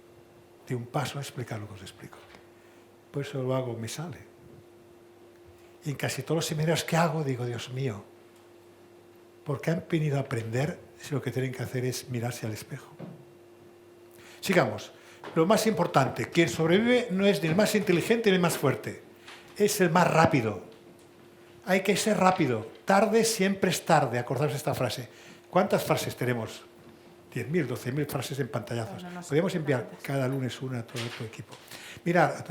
di un paso a explicar lo que os explico. Por eso lo hago, me sale. Y en casi todos los seminarios que hago, digo, Dios mío, ¿por qué han venido a aprender si lo que tienen que hacer es mirarse al espejo? Sigamos. Lo más importante, quien sobrevive no es ni el más inteligente ni el más fuerte, es el más rápido. Hay que ser rápido. Tarde siempre es tarde, acordaos esta frase. ¿Cuántas frases tenemos? 10.000, 12.000 frases en pantallazos. Podríamos enviar cada lunes una a todo tu equipo. Mirad,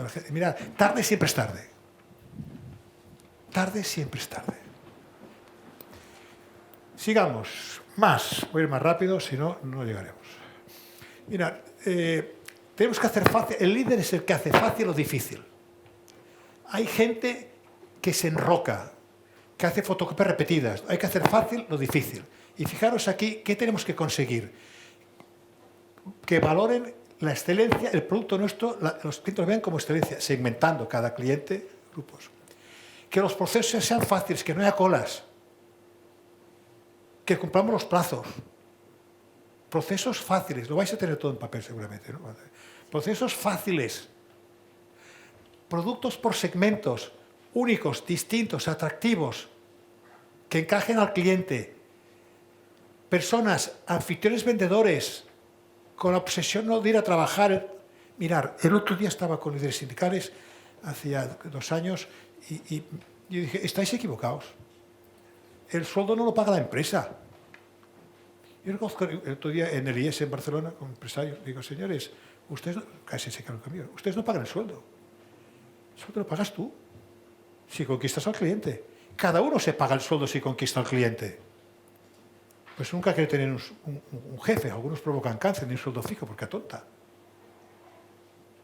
tarde siempre es tarde. Tarde siempre es tarde. Sigamos. Más. Voy a ir más rápido, si no, no llegaremos. Mirad, tenemos que hacer fácil. El líder es el que hace fácil o difícil. Hay gente que se enroca, que hace fotocopias repetidas. Hay que hacer fácil lo difícil. Y fijaros aquí, ¿qué tenemos que conseguir? Que valoren la excelencia, el producto nuestro, los clientes lo vean como excelencia, segmentando cada cliente, grupos. Que los procesos sean fáciles, que no haya colas. Que cumplamos los plazos. Procesos fáciles, lo vais a tener todo en papel seguramente, ¿no? Procesos fáciles. Productos por segmentos, únicos, distintos, atractivos, que encajen al cliente. Personas, anfitriones vendedores, con la obsesión no de ir a trabajar. Mirar, el otro día estaba con líderes sindicales, hacía 2 años, y yo dije, estáis equivocados. El sueldo no lo paga la empresa. Yo reconozco el otro día en el IES en Barcelona, con empresarios, digo, señores, ustedes, casi se quedaron conmigo, ustedes no pagan el sueldo. El sueldo lo pagas tú, si conquistas al cliente. Cada uno se paga el sueldo si conquista al cliente. Pues nunca quiere tener un jefe, algunos provocan cáncer, ni un sueldo fijo, porque atonta.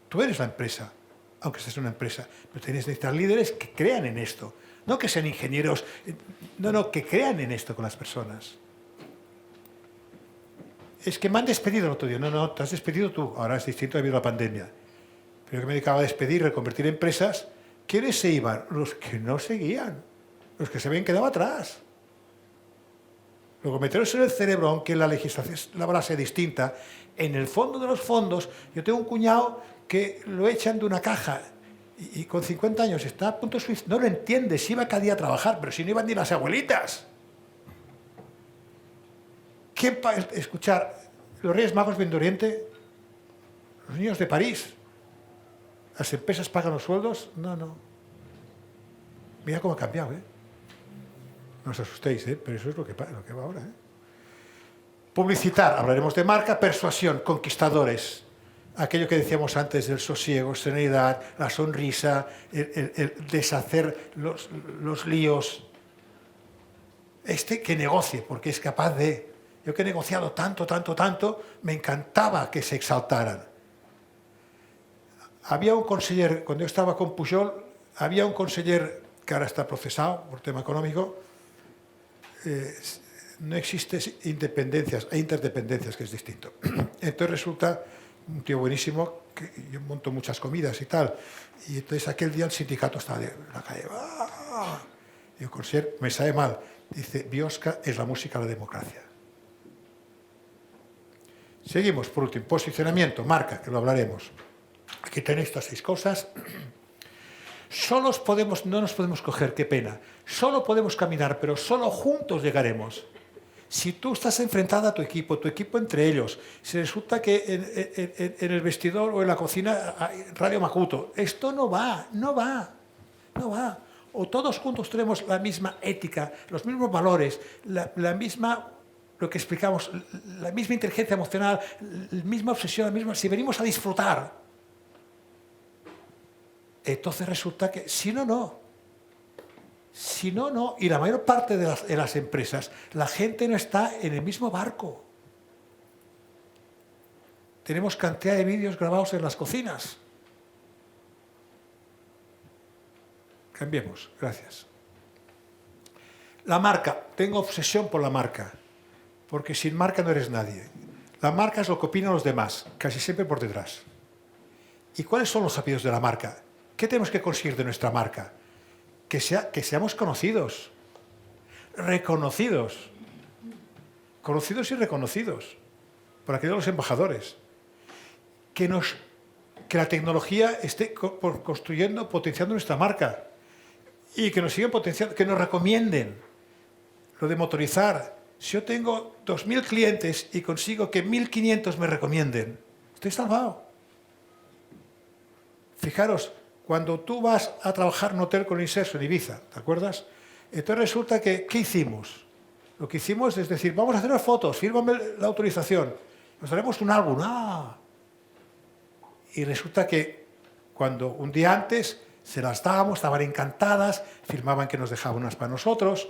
Tú eres la empresa, aunque estés en una empresa, pero tienes que necesitar líderes que crean en esto, no que sean ingenieros, no, que crean en esto con las personas. Es que me han despedido el otro día. No, te has despedido tú. Ahora es distinto, ha habido la pandemia. Pero que me dedicaba a despedir, reconvertir empresas. ¿Quiénes se iban? Los que no seguían. Los que se habían quedado atrás. Luego, meteros en el cerebro, aunque la legislación laboral sea distinta, en el fondo de los fondos, yo tengo un cuñado que lo echan de una caja y con 50 años está a punto de suicidarse. No lo entiende, si iba cada día a trabajar, pero si no iban ni las abuelitas. ¿Quién escuchar los Reyes Magos ven de Oriente? Los niños de París. ¿Las empresas pagan los sueldos? No. Mira cómo ha cambiado, ¿eh? No os asustéis, ¿eh? Pero eso es lo que va ahora, ¿eh? Publicitar, hablaremos de marca. Persuasión, conquistadores. Aquello que decíamos antes del sosiego, serenidad, la sonrisa, el deshacer los líos. Que negocie, porque es capaz de... Yo que he negociado tanto, me encantaba que se exaltaran. Había un conseller, cuando yo estaba con Pujol, había un conseller que ahora está procesado por tema económico. No existen independencias, hay interdependencias, que es distinto. Entonces resulta un tío buenísimo, que yo monto muchas comidas y tal, y entonces aquel día el sindicato estaba en la calle. Y el conseller, me sabe mal, dice, Biosca es la música de la democracia. Seguimos, por último, posicionamiento, marca, que lo hablaremos. Aquí tenéis estas 6 cosas. No nos podemos coger, qué pena. Solo podemos caminar, pero solo juntos llegaremos. Si tú estás enfrentada a tu equipo entre ellos, si resulta que en el vestidor o en la cocina hay Radio Makuto, esto no va. O todos juntos tenemos la misma ética, los mismos valores, la misma, lo que explicamos, la misma inteligencia emocional, la misma obsesión, si venimos a disfrutar. Entonces resulta que, si no, no. Y la mayor parte de las empresas, la gente no está en el mismo barco. Tenemos cantidad de vídeos grabados en las cocinas. Cambiemos, gracias. La marca, tengo obsesión por la marca, porque sin marca no eres nadie. La marca es lo que opinan los demás, casi siempre por detrás. ¿Y cuáles son los apellidos de la marca? ¿Qué tenemos que conseguir de nuestra marca? Que seamos conocidos, reconocidos, conocidos y reconocidos por aquellos los embajadores. Que la tecnología esté construyendo, potenciando nuestra marca y que nos sigan potenciando, que nos recomienden. Lo de motorizar. Si yo tengo 2.000 clientes y consigo que 1.500 me recomienden, estoy salvado. Fijaros, cuando tú vas a trabajar en un hotel con Inserso en Ibiza, ¿te acuerdas? Entonces resulta que, ¿qué hicimos? Lo que hicimos es decir, vamos a hacer las fotos, fírmame la autorización, nos haremos un álbum. Y resulta que cuando un día antes se las dábamos, estaban encantadas, firmaban que nos dejaban unas para nosotros,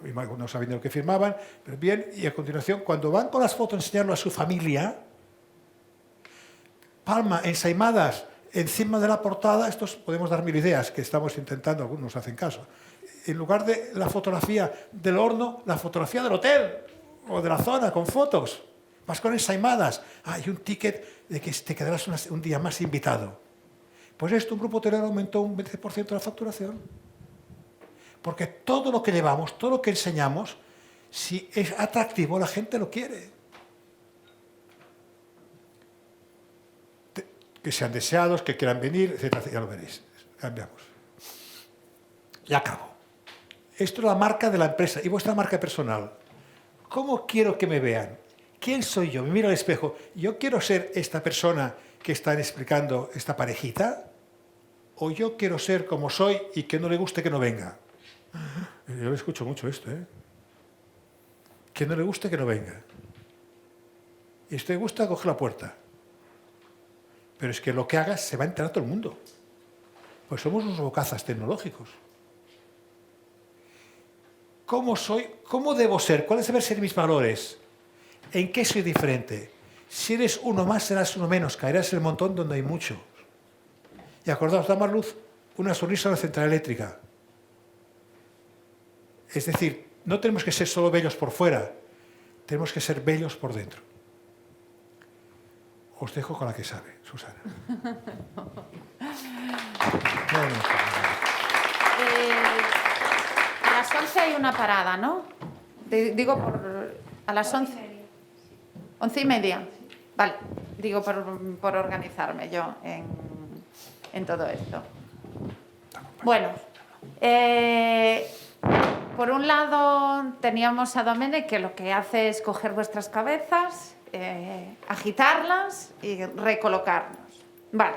no sabiendo lo que firmaban, pero bien, y a continuación, cuando van con las fotos a enseñarlo a su familia, palma, ensaimadas, encima de la portada, estos podemos dar 1000 ideas que estamos intentando, algunos nos hacen caso. En lugar de la fotografía del horno, la fotografía del hotel o de la zona con fotos. Vas con ensaimadas. Hay un ticket de que te quedarás un día más invitado. Pues esto, un grupo hotelero aumentó un 20% de la facturación. Porque todo lo que llevamos, todo lo que enseñamos, si es atractivo, la gente lo quiere. Que sean deseados, que quieran venir, etcétera, ya lo veréis. Cambiamos. Y acabo. Esto es la marca de la empresa y vuestra marca personal. ¿Cómo quiero que me vean? ¿Quién soy yo? Me miro al espejo. ¿Yo quiero ser esta persona que están explicando esta parejita? ¿O yo quiero ser como soy y que no le guste que no venga? Yo lo escucho mucho esto, ¿eh? Que no le guste que no venga. Y si te gusta, coge la puerta. Pero es que lo que hagas se va a enterar todo el mundo. Pues somos unos bocazas tecnológicos. ¿Cómo soy? ¿Cómo debo ser? ¿Cuáles deben ser mis valores? ¿En qué soy diferente? Si eres uno más, serás uno menos. Caerás en el montón donde hay mucho. Y acordaos, da más luz una sonrisa en la central eléctrica. Es decir, no tenemos que ser solo bellos por fuera. Tenemos que ser bellos por dentro. Os dejo con la que sabe, Susana. A las 11 hay una parada, ¿no? Digo, a las 11. 11:30. Vale, digo por organizarme yo en todo esto. Bueno, por un lado teníamos a Domènech, que lo que hace es coger vuestras cabezas, agitarlas y recolocarnos. Vale.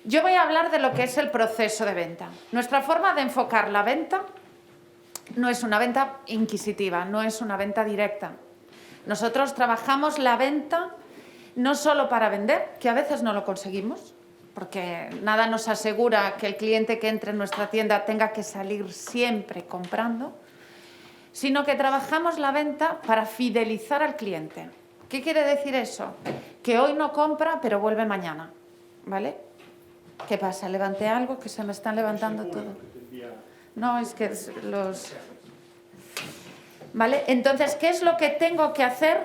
Yo voy a hablar de lo que es el proceso de venta. Nuestra forma de enfocar la venta no es una venta inquisitiva, no es una venta directa. Nosotros trabajamos la venta no solo para vender, que a veces no lo conseguimos, porque nada nos asegura que el cliente que entre en nuestra tienda tenga que salir siempre comprando, sino que trabajamos la venta para fidelizar al cliente. ¿Qué quiere decir eso? Que hoy no compra, pero vuelve mañana, ¿vale? ¿Qué pasa? ¿Levanté algo? Que se me están levantando todo. No, es que los... ¿Vale? Entonces, ¿qué es lo que tengo que hacer?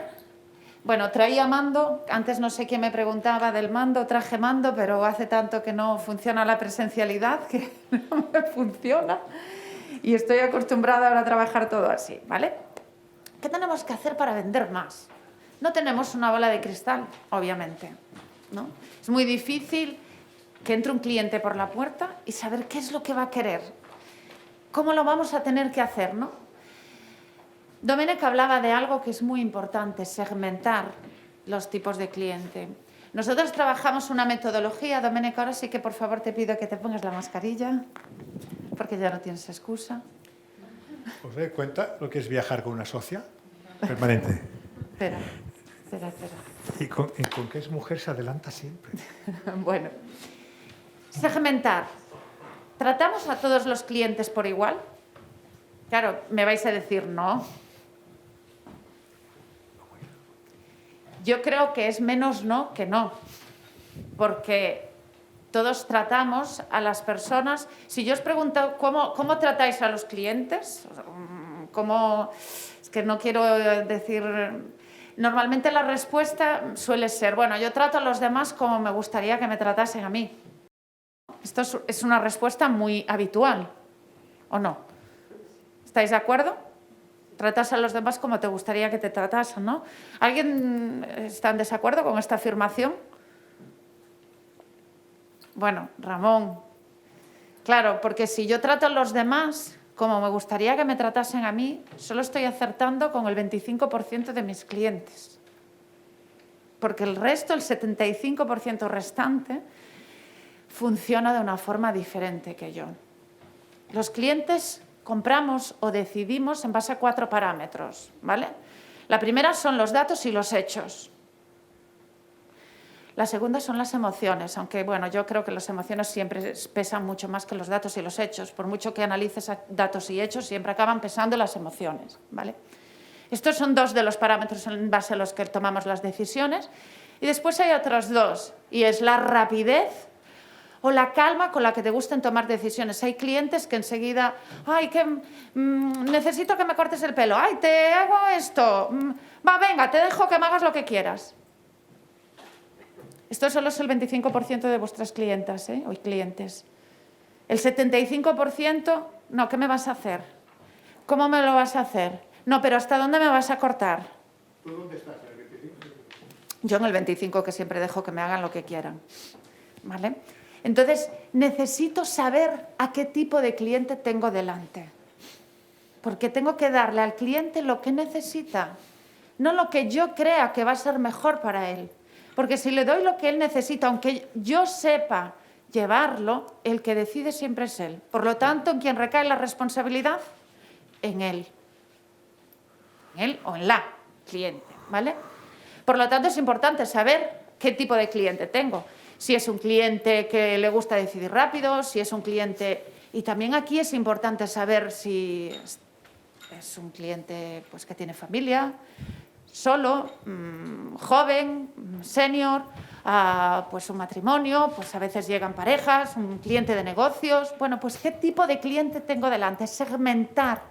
Bueno, traía mando. Antes no sé quién me preguntaba del mando. Traje mando, pero hace tanto que no funciona la presencialidad que no me funciona. Y estoy acostumbrada ahora a trabajar todo así, ¿vale? ¿Qué tenemos que hacer para vender más? No tenemos una bola de cristal, obviamente, ¿no? Es muy difícil que entre un cliente por la puerta y saber qué es lo que va a querer. ¿Cómo lo vamos a tener que hacer, no? Domènec hablaba de algo que es muy importante, segmentar los tipos de cliente. Nosotros trabajamos una metodología. Domènec, ahora sí que por favor te pido que te pongas la mascarilla, porque ya no tienes excusa. ¿Os dais cuenta lo que es viajar con una socia permanente? Espera. Y con que es mujer se adelanta siempre. Bueno, segmentar. ¿Tratamos a todos los clientes por igual? Claro, me vais a decir no. Yo creo que es menos no que no, porque todos tratamos a las personas. Si yo os pregunto cómo tratáis a los clientes, es que no quiero decir... Normalmente la respuesta suele ser, bueno, yo trato a los demás como me gustaría que me tratasen a mí. Esto es una respuesta muy habitual, ¿o no? ¿Estáis de acuerdo? Tratas a los demás como te gustaría que te tratasen, ¿no? ¿Alguien está en desacuerdo con esta afirmación? Bueno, Ramón. Claro, porque si yo trato a los demás como me gustaría que me tratasen a mí, solo estoy acertando con el 25% de mis clientes. Porque el resto, el 75% restante, funciona de una forma diferente que yo. Los clientes compramos o decidimos en base a 4 parámetros, ¿vale? La primera son los datos y los hechos. La segunda son las emociones, aunque bueno, yo creo que las emociones siempre pesan mucho más que los datos y los hechos. Por mucho que analices datos y hechos, siempre acaban pesando las emociones, ¿vale? Estos son 2 de los parámetros en base a los que tomamos las decisiones. Y después hay otros 2, y es la rapidez o la calma con la que te gusten tomar decisiones. Hay clientes que enseguida, ay, necesito que me cortes el pelo, ay, te hago esto, va, venga, te dejo que me hagas lo que quieras. Esto solo es el 25% de vuestras clientas, ¿eh? O clientes. El 75%, no, ¿qué me vas a hacer? ¿Cómo me lo vas a hacer? No, pero ¿hasta dónde me vas a cortar? ¿Tú dónde estás? ¿En el 25? Yo en el 25, que siempre dejo que me hagan lo que quieran, ¿vale? Entonces, necesito saber a qué tipo de cliente tengo delante. Porque tengo que darle al cliente lo que necesita, no lo que yo crea que va a ser mejor para él. Porque si le doy lo que él necesita, aunque yo sepa llevarlo, el que decide siempre es él. Por lo tanto, ¿en quién recae la responsabilidad? En él. En él o en la cliente, ¿vale? Por lo tanto, es importante saber qué tipo de cliente tengo. Si es un cliente que le gusta decidir rápido, si es un cliente... Y también aquí es importante saber si es un cliente pues, que tiene familia, solo, joven, senior, pues un matrimonio, pues a veces llegan parejas, un cliente de negocios. Bueno, pues ¿qué tipo de cliente tengo delante? Segmentar,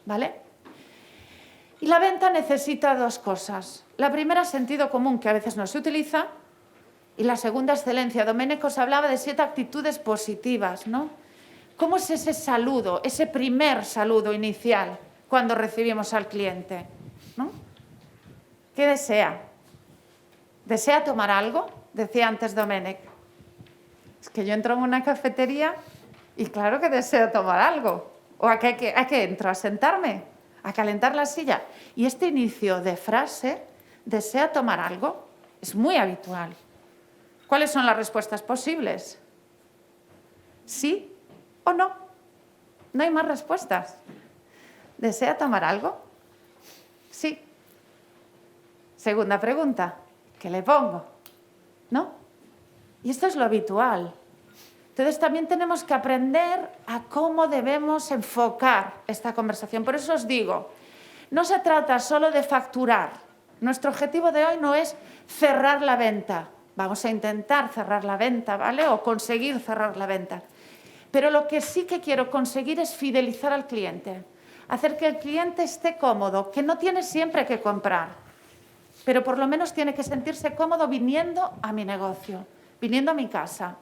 ¿vale? Y la venta necesita 2 cosas. La primera, sentido común, que a veces no se utiliza, y la segunda, excelencia. Domènec os hablaba de 7 actitudes positivas, ¿no? ¿Cómo es ese saludo, ese primer saludo inicial cuando recibimos al cliente, ¿no? ¿Qué desea? ¿Desea tomar algo? Decía antes Domènec. Es que yo entro en una cafetería y claro que deseo tomar algo. ¿O a qué entro? ¿A sentarme? ¿A calentar la silla? Y este inicio de frase, ¿desea tomar algo? Es muy habitual. ¿Cuáles son las respuestas posibles? ¿Sí o no? No hay más respuestas. ¿Desea tomar algo? Sí. Segunda pregunta, ¿qué le pongo? ¿No? Y esto es lo habitual. Entonces también tenemos que aprender a cómo debemos enfocar esta conversación. Por eso os digo, no se trata solo de facturar. Nuestro objetivo de hoy no es cerrar la venta. Vamos a intentar cerrar la venta, ¿vale? O conseguir cerrar la venta. Pero lo que sí que quiero conseguir es fidelizar al cliente. Hacer que el cliente esté cómodo, que no tiene siempre que comprar, pero por lo menos tiene que sentirse cómodo viniendo a mi negocio, viniendo a mi casa,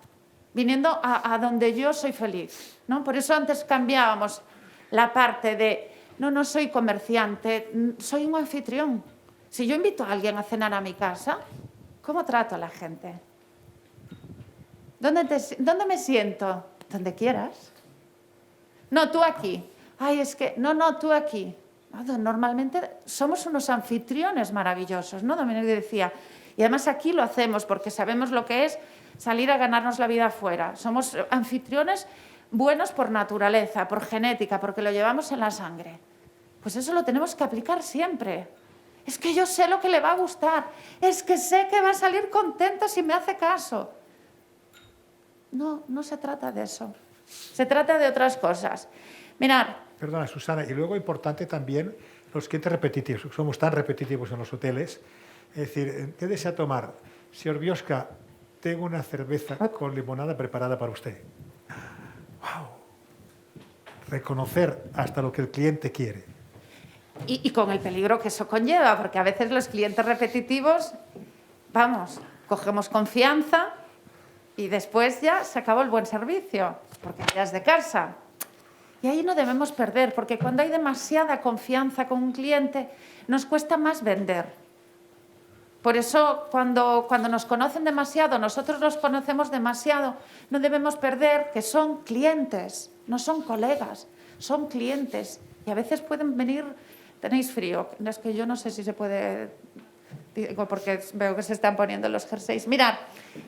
viniendo a donde yo soy feliz, ¿no? Por eso antes cambiábamos la parte de, no soy comerciante, soy un anfitrión. Si yo invito a alguien a cenar a mi casa, ¿cómo trato a la gente? ¿Dónde me siento? Donde quieras. No, tú aquí. Ay, es que, no, tú aquí. Normalmente somos unos anfitriones maravillosos, ¿no? Dominique decía, y además aquí lo hacemos porque sabemos lo que es salir a ganarnos la vida afuera. Somos anfitriones buenos por naturaleza, por genética, porque lo llevamos en la sangre. Pues eso lo tenemos que aplicar siempre. Es que yo sé lo que le va a gustar, es que sé que va a salir contento si me hace caso. No se trata de eso, se trata de otras cosas. Mirad. Perdona, Susana, y luego importante también los clientes repetitivos, somos tan repetitivos en los hoteles, es decir, ¿qué desea tomar? Señor Biosca, tengo una cerveza con limonada preparada para usted. ¡Wow! Reconocer hasta lo que el cliente quiere. Y con el peligro que eso conlleva, porque a veces los clientes repetitivos, vamos, cogemos confianza y después ya se acabó el buen servicio, porque ya es de casa. Y ahí no debemos perder, porque cuando hay demasiada confianza con un cliente, nos cuesta más vender. Por eso, cuando nos conocen demasiado, nosotros los conocemos demasiado, no debemos perder que son clientes, no son colegas, son clientes. Y a veces pueden venir, tenéis frío, es que yo no sé si se puede, digo porque veo que se están poniendo los jerseys. Mirad,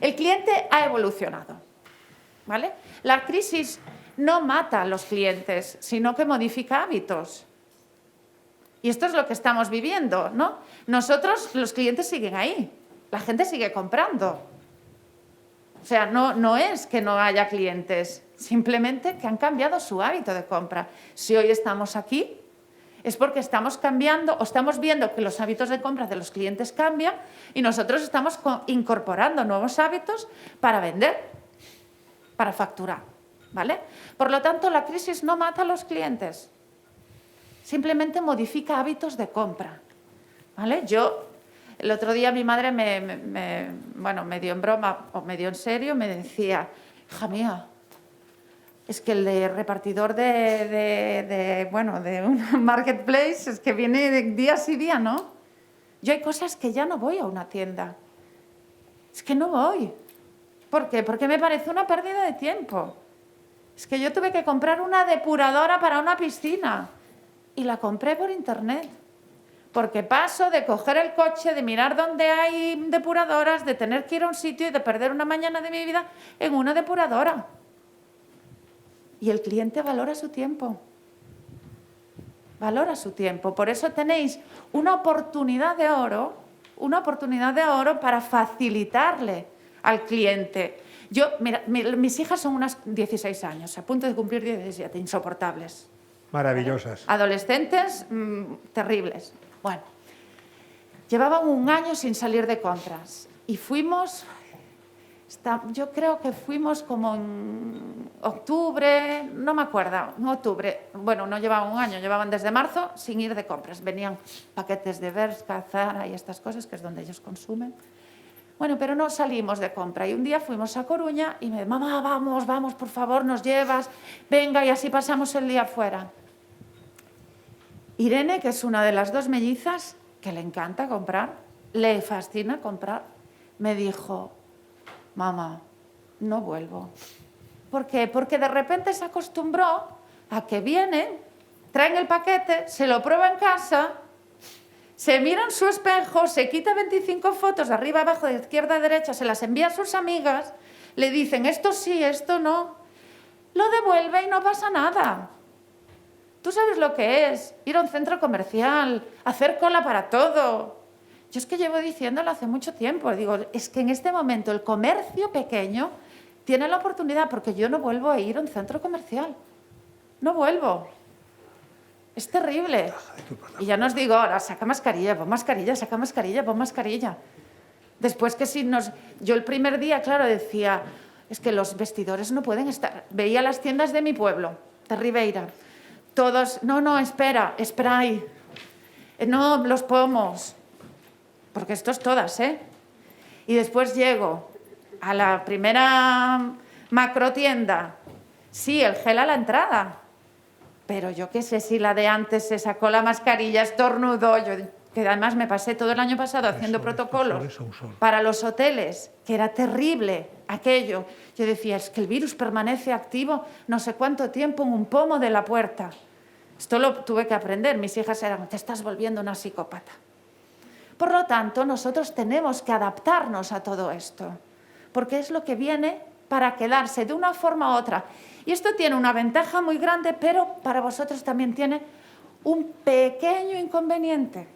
el cliente ha evolucionado, ¿vale? La crisis no mata a los clientes, sino que modifica hábitos. Y esto es lo que estamos viviendo, ¿no? Nosotros, los clientes siguen ahí, la gente sigue comprando. O sea, no es que no haya clientes, simplemente que han cambiado su hábito de compra. Si hoy estamos aquí, es porque estamos cambiando o estamos viendo que los hábitos de compra de los clientes cambian y nosotros estamos incorporando nuevos hábitos para vender, para facturar. ¿Vale? Por lo tanto, la crisis no mata a los clientes, simplemente modifica hábitos de compra. ¿Vale? El otro día mi madre medio en broma o medio en serio me decía, hija mía, es que el de repartidor de un marketplace es que viene de día sí día, ¿no? Yo hay cosas que ya no voy a una tienda, es que no voy. ¿Por qué? Porque me parece una pérdida de tiempo. Es que yo tuve que comprar una depuradora para una piscina y la compré por internet. Porque paso de coger el coche, de mirar dónde hay depuradoras, de tener que ir a un sitio y de perder una mañana de mi vida en una depuradora. Y el cliente valora su tiempo. Valora su tiempo. Por eso tenéis una oportunidad de oro para facilitarle al cliente. Mis hijas son unas 16 años, a punto de cumplir 17, insoportables. Maravillosas. Adolescentes terribles. Bueno, llevaban un año sin salir de compras y fuimos, yo creo que fuimos como en octubre, no me acuerdo, en octubre. Bueno, no llevaban un año, llevaban desde marzo sin ir de compras. Venían paquetes de Bershka, Zara y estas cosas, que es donde ellos consumen. Bueno, pero no salimos de compra y un día fuimos a Coruña y me dijo, mamá, vamos, por favor, nos llevas, venga, y así pasamos el día fuera. Irene, que es una de las dos mellizas, que le encanta comprar, le fascina comprar, me dijo, mamá, no vuelvo. ¿Por qué? Porque de repente se acostumbró a que vienen, traen el paquete, se lo prueba en casa, se mira en su espejo, se quita 25 fotos de arriba, abajo, de izquierda a derecha, se las envía a sus amigas, le dicen esto sí, esto no. lo devuelve y no pasa nada. Tú sabes lo que es ir a un centro comercial, hacer cola para todo. Yo es que llevo diciéndolo hace mucho tiempo. Digo, es que en este momento el comercio pequeño tiene la oportunidad, porque yo no vuelvo a ir a un centro comercial. No vuelvo. Es terrible. Y ya no os digo, ahora saca mascarilla, pon mascarilla, saca mascarilla, pon mascarilla. Después que si nos... Yo el primer día, claro, decía, es que los vestidores no pueden estar... Veía las tiendas de mi pueblo, de Ribeira. Todos, no, espera, spray. No, los pomos. Porque esto es todas, ¿eh? Y después llego a la primera macrotienda. Sí, el gel a la entrada. Pero yo qué sé si la de antes se sacó la mascarilla, estornudó. Yo, que además me pasé todo el año pasado haciendo protocolos para los hoteles, que era terrible aquello. Yo decía, es que el virus permanece activo no sé cuánto tiempo en un pomo de la puerta. Esto lo tuve que aprender. Mis hijas eran, te estás volviendo una psicópata. Por lo tanto, nosotros tenemos que adaptarnos a todo esto, porque es lo que viene para quedarse de una forma u otra. Y esto tiene una ventaja muy grande, pero para vosotros también tiene un pequeño inconveniente.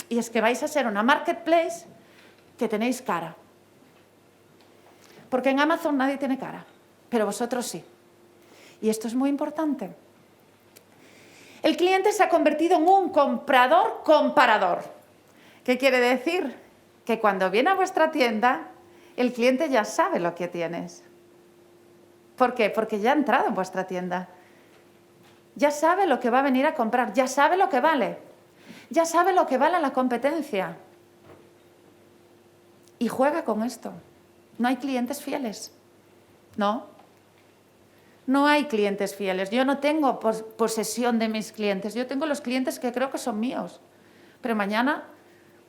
Y es que vais a ser una marketplace que tenéis cara. Porque en Amazon nadie tiene cara, pero vosotros sí. Y esto es muy importante. El cliente se ha convertido en un comprador comparador. ¿Qué quiere decir? Que cuando viene a vuestra tienda, el cliente ya sabe lo que tienes. ¿Por qué? Porque ya ha entrado en vuestra tienda. Ya sabe lo que va a venir a comprar, ya sabe lo que vale. Ya sabe lo que vale la competencia. Y juega con esto. No hay clientes fieles. No. No hay clientes fieles. Yo no tengo posesión de mis clientes. Yo tengo los clientes que creo que son míos. Pero mañana,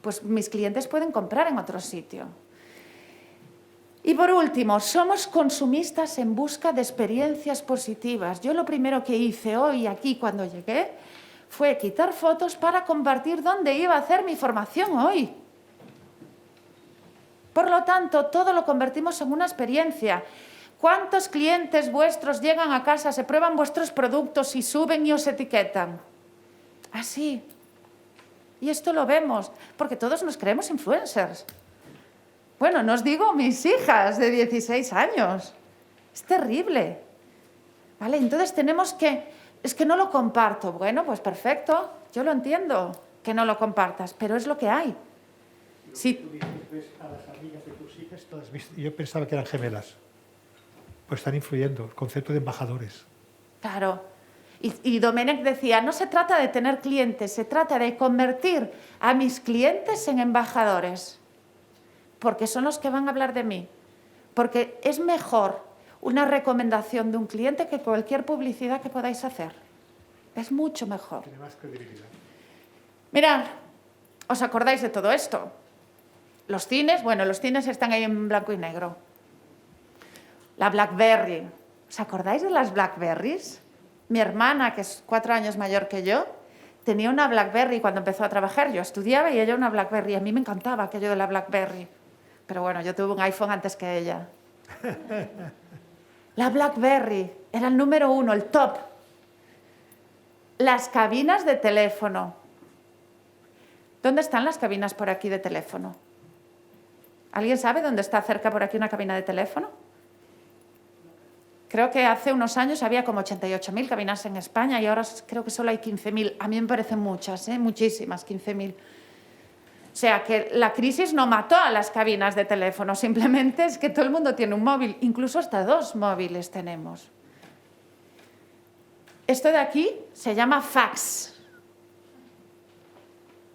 pues mis clientes pueden comprar en otro sitio. Y por último, somos consumistas en busca de experiencias positivas. Yo lo primero que hice hoy aquí cuando llegué fue quitar fotos para compartir dónde iba a hacer mi formación hoy. Por lo tanto, todo lo convertimos en una experiencia. ¿Cuántos clientes vuestros llegan a casa, se prueban vuestros productos y suben y os etiquetan? Así. Y esto lo vemos, porque todos nos creemos influencers. Bueno, no os digo mis hijas de 16 años. Es terrible. ¿Vale? Entonces tenemos que... Es que no lo comparto. Bueno, pues perfecto. Yo lo entiendo que no lo compartas, pero es lo que hay. Sí. Tú ves a las amigas de tus hijas, todas yo pensaba que eran gemelas. Pues están influyendo. El concepto de embajadores. Claro. Y Domenech decía, no se trata de tener clientes, se trata de convertir a mis clientes en embajadores. Porque son los que van a hablar de mí. Porque es mejor una recomendación de un cliente que cualquier publicidad que podáis hacer. Es mucho mejor. Tiene más credibilidad. Mirad, ¿os acordáis de todo esto? Los cines, bueno, los cines están ahí en blanco y negro. La BlackBerry. ¿Os acordáis de las BlackBerrys? Mi hermana, que es 4 años mayor que yo, tenía una BlackBerry cuando empezó a trabajar. Yo estudiaba y ella una BlackBerry. A mí me encantaba aquello de la BlackBerry. Pero bueno, yo tuve un iPhone antes que ella. La BlackBerry era el número 1, el top. Las cabinas de teléfono. ¿Dónde están las cabinas por aquí de teléfono? ¿Alguien sabe dónde está cerca por aquí una cabina de teléfono? Creo que hace unos años había como 88.000 cabinas en España y ahora creo que solo hay 15.000. A mí me parecen muchas, muchísimas, 15.000. O sea, que la crisis no mató a las cabinas de teléfono, simplemente es que todo el mundo tiene un móvil, incluso hasta 2 móviles tenemos. Esto de aquí se llama fax.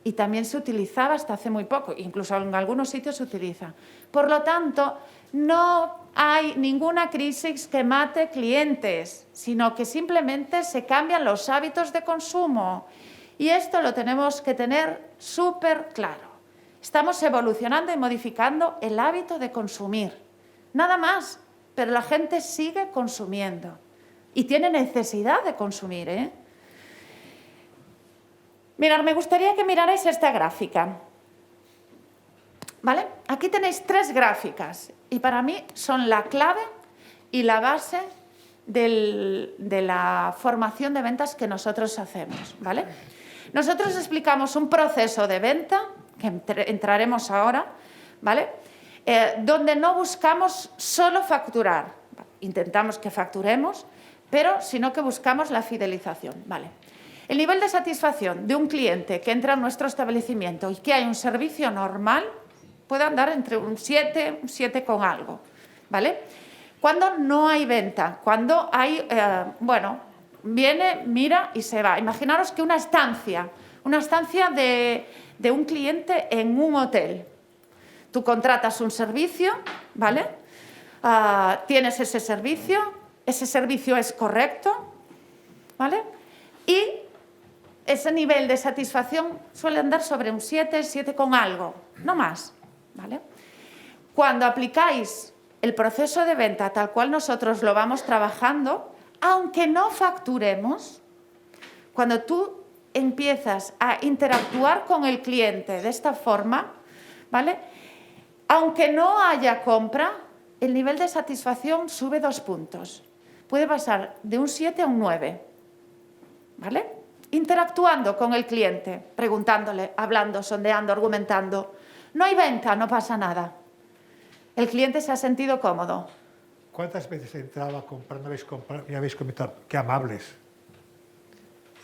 Y también se utilizaba hasta hace muy poco, incluso en algunos sitios se utiliza. Por lo tanto, no hay ninguna crisis que mate clientes, sino que simplemente se cambian los hábitos de consumo. Y esto lo tenemos que tener súper claro. Estamos evolucionando y modificando el hábito de consumir. Nada más, pero la gente sigue consumiendo y tiene necesidad de consumir, ¿eh? Mirad, me gustaría que mirarais esta gráfica. ¿Vale? Aquí tenéis 3 gráficas y para mí son la clave y la base de la formación de ventas que nosotros hacemos, ¿vale? Nosotros explicamos un proceso de venta, que entraremos ahora, ¿vale? Donde no buscamos solo facturar, intentamos que facturemos, pero sino que buscamos la fidelización, ¿vale? El nivel de satisfacción de un cliente que entra en nuestro establecimiento y que hay un servicio normal puede andar entre un 7 con algo, ¿vale? Cuando no hay venta, cuando hay, bueno, viene, mira y se va. Imaginaros que una estancia de un cliente en un hotel. Tú contratas un servicio, ¿vale? Tienes ese servicio es correcto, ¿vale? Y ese nivel de satisfacción suele andar sobre un 7 con algo, no más, ¿vale? Cuando aplicáis el proceso de venta tal cual nosotros lo vamos trabajando, aunque no facturemos, cuando tú empiezas a interactuar con el cliente de esta forma, ¿vale? Aunque no haya compra, el nivel de satisfacción sube 2 puntos. Puede pasar de un 7 a un 9, ¿vale? Interactuando con el cliente, preguntándole, hablando, sondeando, argumentando. No hay venta, no pasa nada. El cliente se ha sentido cómodo. ¿Cuántas veces entraba a comprar, no habéis comprado, ya habéis comentado, qué amables?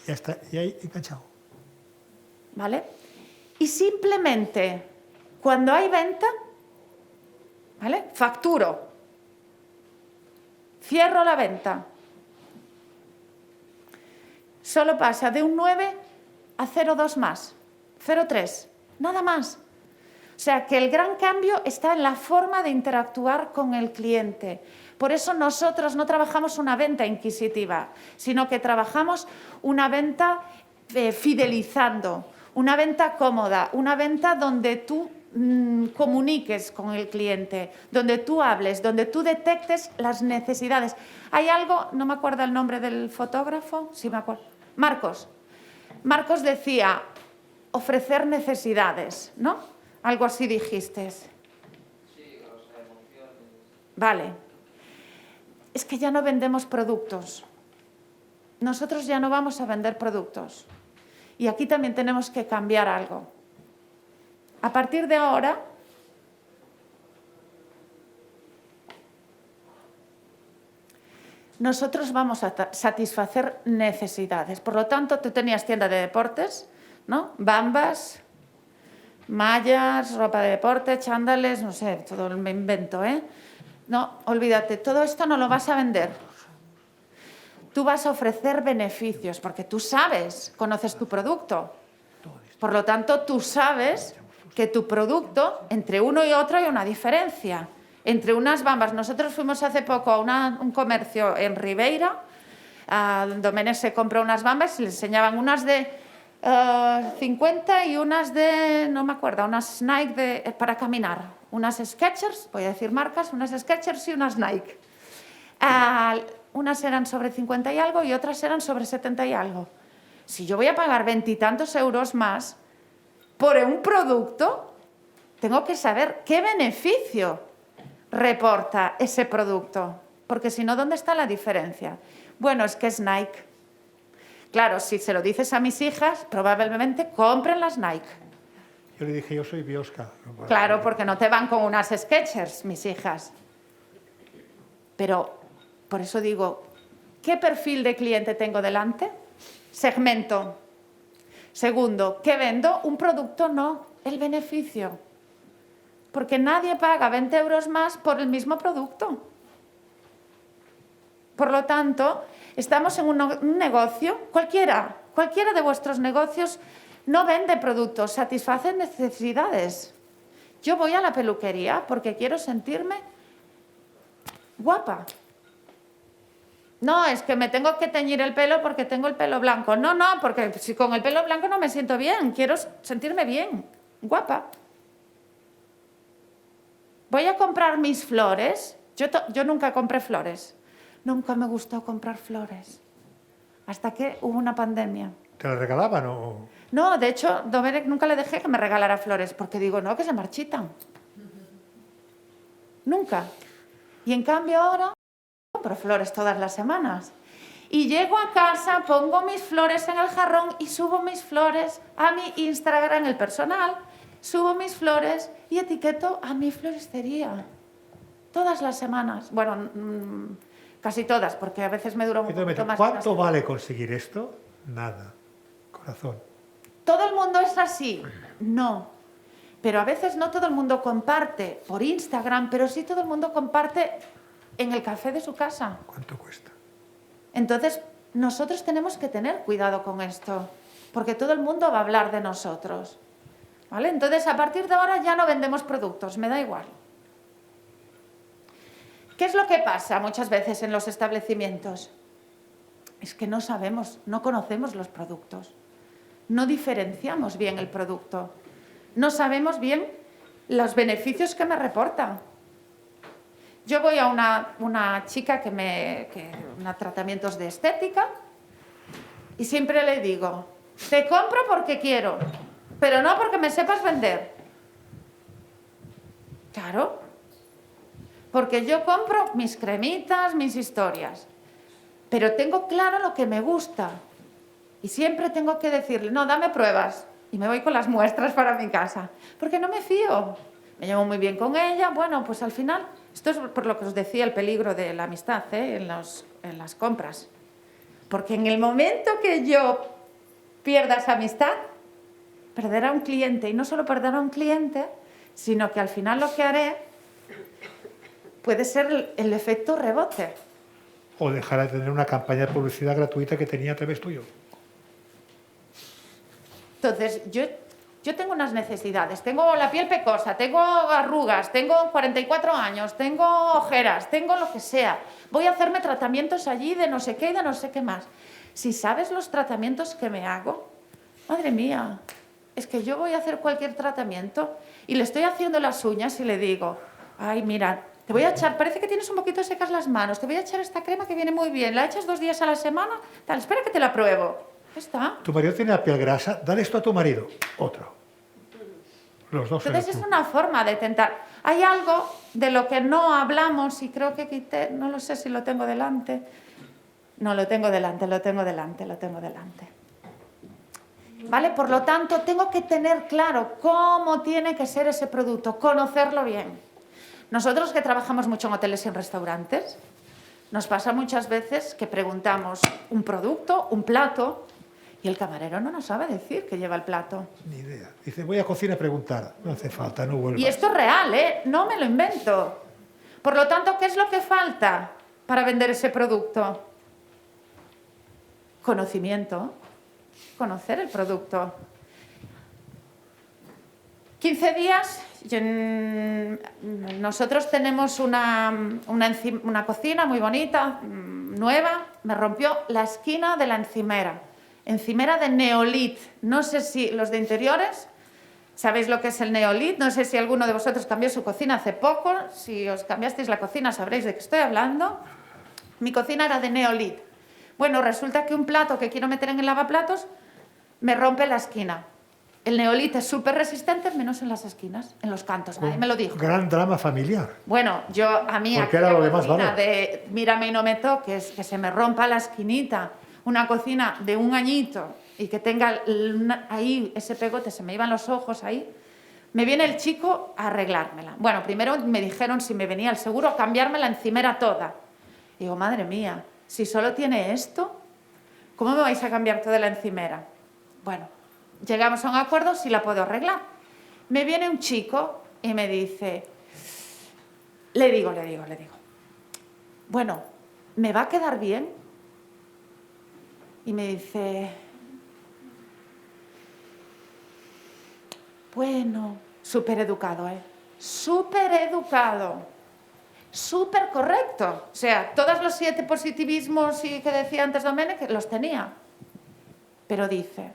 Ya está, y ahí enganchado. ¿Vale? Y simplemente, cuando hay venta, ¿vale? Facturo. Cierro la venta. Solo pasa de un 9 a 0,2 más. 0,3. Nada más. O sea, que el gran cambio está en la forma de interactuar con el cliente. Por eso nosotros no trabajamos una venta inquisitiva, sino que trabajamos una venta fidelizando, una venta cómoda, una venta donde tú comuniques con el cliente, donde tú hables, donde tú detectes las necesidades. Hay algo, no me acuerdo el nombre del fotógrafo, sí me acuerdo, Marcos. Marcos decía, ofrecer necesidades, ¿no? Algo así dijiste. Sí, o sea, emociones. Vale. Es que ya no vendemos productos. Nosotros ya no vamos a vender productos. Y aquí también tenemos que cambiar algo. A partir de ahora, nosotros vamos a satisfacer necesidades. Por lo tanto, tú tenías tienda de deportes, ¿no? Bambas, mallas, ropa de deporte, chándales, no sé, todo me invento, ¿eh? No, olvídate, todo esto no lo vas a vender. Tú vas a ofrecer beneficios, porque tú sabes, conoces tu producto. Por lo tanto, tú sabes que tu producto, entre uno y otro hay una diferencia. Entre unas bambas, nosotros fuimos hace poco a un comercio en Ribeira, Domenech se compró unas bambas y le enseñaban unas de 50 y unas de, no me acuerdo, unas Nike para caminar. Unas Skechers, voy a decir marcas, unas Skechers y unas Nike. Unas eran sobre 50 y algo y otras eran sobre 70 y algo. Si yo voy a pagar 20 y tantos euros más por un producto, tengo que saber qué beneficio reporta ese producto. Porque si no, ¿dónde está la diferencia? Bueno, es que es Nike. Claro, si se lo dices a mis hijas, probablemente compren las Nike. Yo le dije, yo soy Biosca. Claro, porque no te van con unas Skechers, mis hijas. Pero, por eso digo, ¿qué perfil de cliente tengo delante? Segmento. Segundo, ¿qué vendo? Un producto, no, el beneficio. Porque nadie paga 20 euros más por el mismo producto. Por lo tanto, estamos en un negocio, cualquiera de vuestros negocios no vende productos, satisface necesidades. Yo voy a la peluquería porque quiero sentirme guapa. No, es que me tengo que teñir el pelo porque tengo el pelo blanco. No, porque si con el pelo blanco no me siento bien, quiero sentirme bien, guapa. Voy a comprar mis flores. Yo nunca compré flores. Nunca me gustó comprar flores. Hasta que hubo una pandemia. ¿Te las regalaban o...? No, de hecho, Domenech nunca le dejé que me regalara flores, porque digo, no, que se marchitan. Nunca. Y en cambio ahora, compro flores todas las semanas. Y llego a casa, pongo mis flores en el jarrón y subo mis flores a mi Instagram, el personal, subo mis flores y etiqueto a mi floristería. Todas las semanas. Bueno, casi todas, porque a veces me dura un poquito más. ¿Cuánto vale conseguir esto? Nada. Corazón. ¿Todo el mundo es así? No. Pero a veces no todo el mundo comparte por Instagram, pero sí todo el mundo comparte en el café de su casa. ¿Cuánto cuesta? Entonces, nosotros tenemos que tener cuidado con esto, porque todo el mundo va a hablar de nosotros. ¿Vale? Entonces, a partir de ahora ya no vendemos productos, me da igual. ¿Qué es lo que pasa muchas veces en los establecimientos? Es que no sabemos, no conocemos los productos. No diferenciamos bien el producto. No sabemos bien los beneficios que me reporta. Yo voy a una chica que tratamientos de estética y siempre le digo, te compro porque quiero, pero no porque me sepas vender. Claro, porque yo compro mis cremitas, mis historias, pero tengo claro lo que me gusta y siempre tengo que decirle, no, dame pruebas y me voy con las muestras para mi casa, porque no me fío. Me llevo muy bien con ella, bueno, pues al final, esto es por lo que os decía el peligro de la amistad en las compras. Porque en el momento que yo pierda esa amistad, perderá un cliente. Y no solo perderá un cliente, sino que al final lo que haré puede ser el efecto rebote. O dejar de tener una campaña de publicidad gratuita que tenía a través tuyo. Entonces, yo tengo unas necesidades, tengo la piel pecosa, tengo arrugas, tengo 44 años, tengo ojeras, tengo lo que sea. Voy a hacerme tratamientos allí de no sé qué y de no sé qué más. Si sabes los tratamientos que me hago, madre mía, es que yo voy a hacer cualquier tratamiento y le estoy haciendo las uñas y le digo, ay, mira, te voy a echar, parece que tienes un poquito secas las manos, te voy a echar esta crema que viene muy bien, la echas 2 días a la semana, tal, espera que te la pruebo. Está. Tu marido tiene la piel grasa, dale esto a tu marido. Otro. Los dos. Entonces es una forma de tentar. Hay algo de lo que no hablamos y creo que quité, no lo sé si lo tengo delante. No, lo tengo delante. ¿Vale? Por lo tanto, tengo que tener claro cómo tiene que ser ese producto, conocerlo bien. Nosotros que trabajamos mucho en hoteles y en restaurantes, nos pasa muchas veces que preguntamos un producto, un plato, y el camarero no nos sabe decir que lleva el plato. Ni idea. Dice, voy a cocina a preguntar. No hace falta, no vuelvas. Y esto es real, ¿eh? No me lo invento. Por lo tanto, ¿qué es lo que falta para vender ese producto? Conocimiento. Conocer el producto. 15 días. Nosotros tenemos una cocina muy bonita, nueva. Me rompió la esquina de la encimera. Encimera de neolit. No sé si los de interiores sabéis lo que es el neolit. No sé si alguno de vosotros cambió su cocina hace poco. Si os cambiasteis la cocina sabréis de qué estoy hablando. Mi cocina era de neolit. Bueno, resulta que un plato que quiero meter en el lavaplatos me rompe la esquina. El neolit es súper resistente, menos en las esquinas, en los cantos. Nadie me lo dijo. Gran drama familiar. Bueno, a mí porque era lo demás, cocina vale. de mírame y no me toques, que se me rompa la esquinita, una cocina de 1 añito y que tenga ahí ese pegote, se me iban los ojos ahí, me viene el chico a arreglármela. Bueno, primero me dijeron si me venía el seguro a cambiarme la encimera toda. Digo, madre mía, si solo tiene esto, ¿cómo me vais a cambiar toda la encimera? Bueno, llegamos a un acuerdo si la puedo arreglar. Me viene un chico y me dice, le digo, bueno, ¿me va a quedar bien? Y me dice, bueno, súper educado, súper educado, súper correcto. O sea, todos los 7 positivismos que decía antes Domènech los tenía. Pero dice,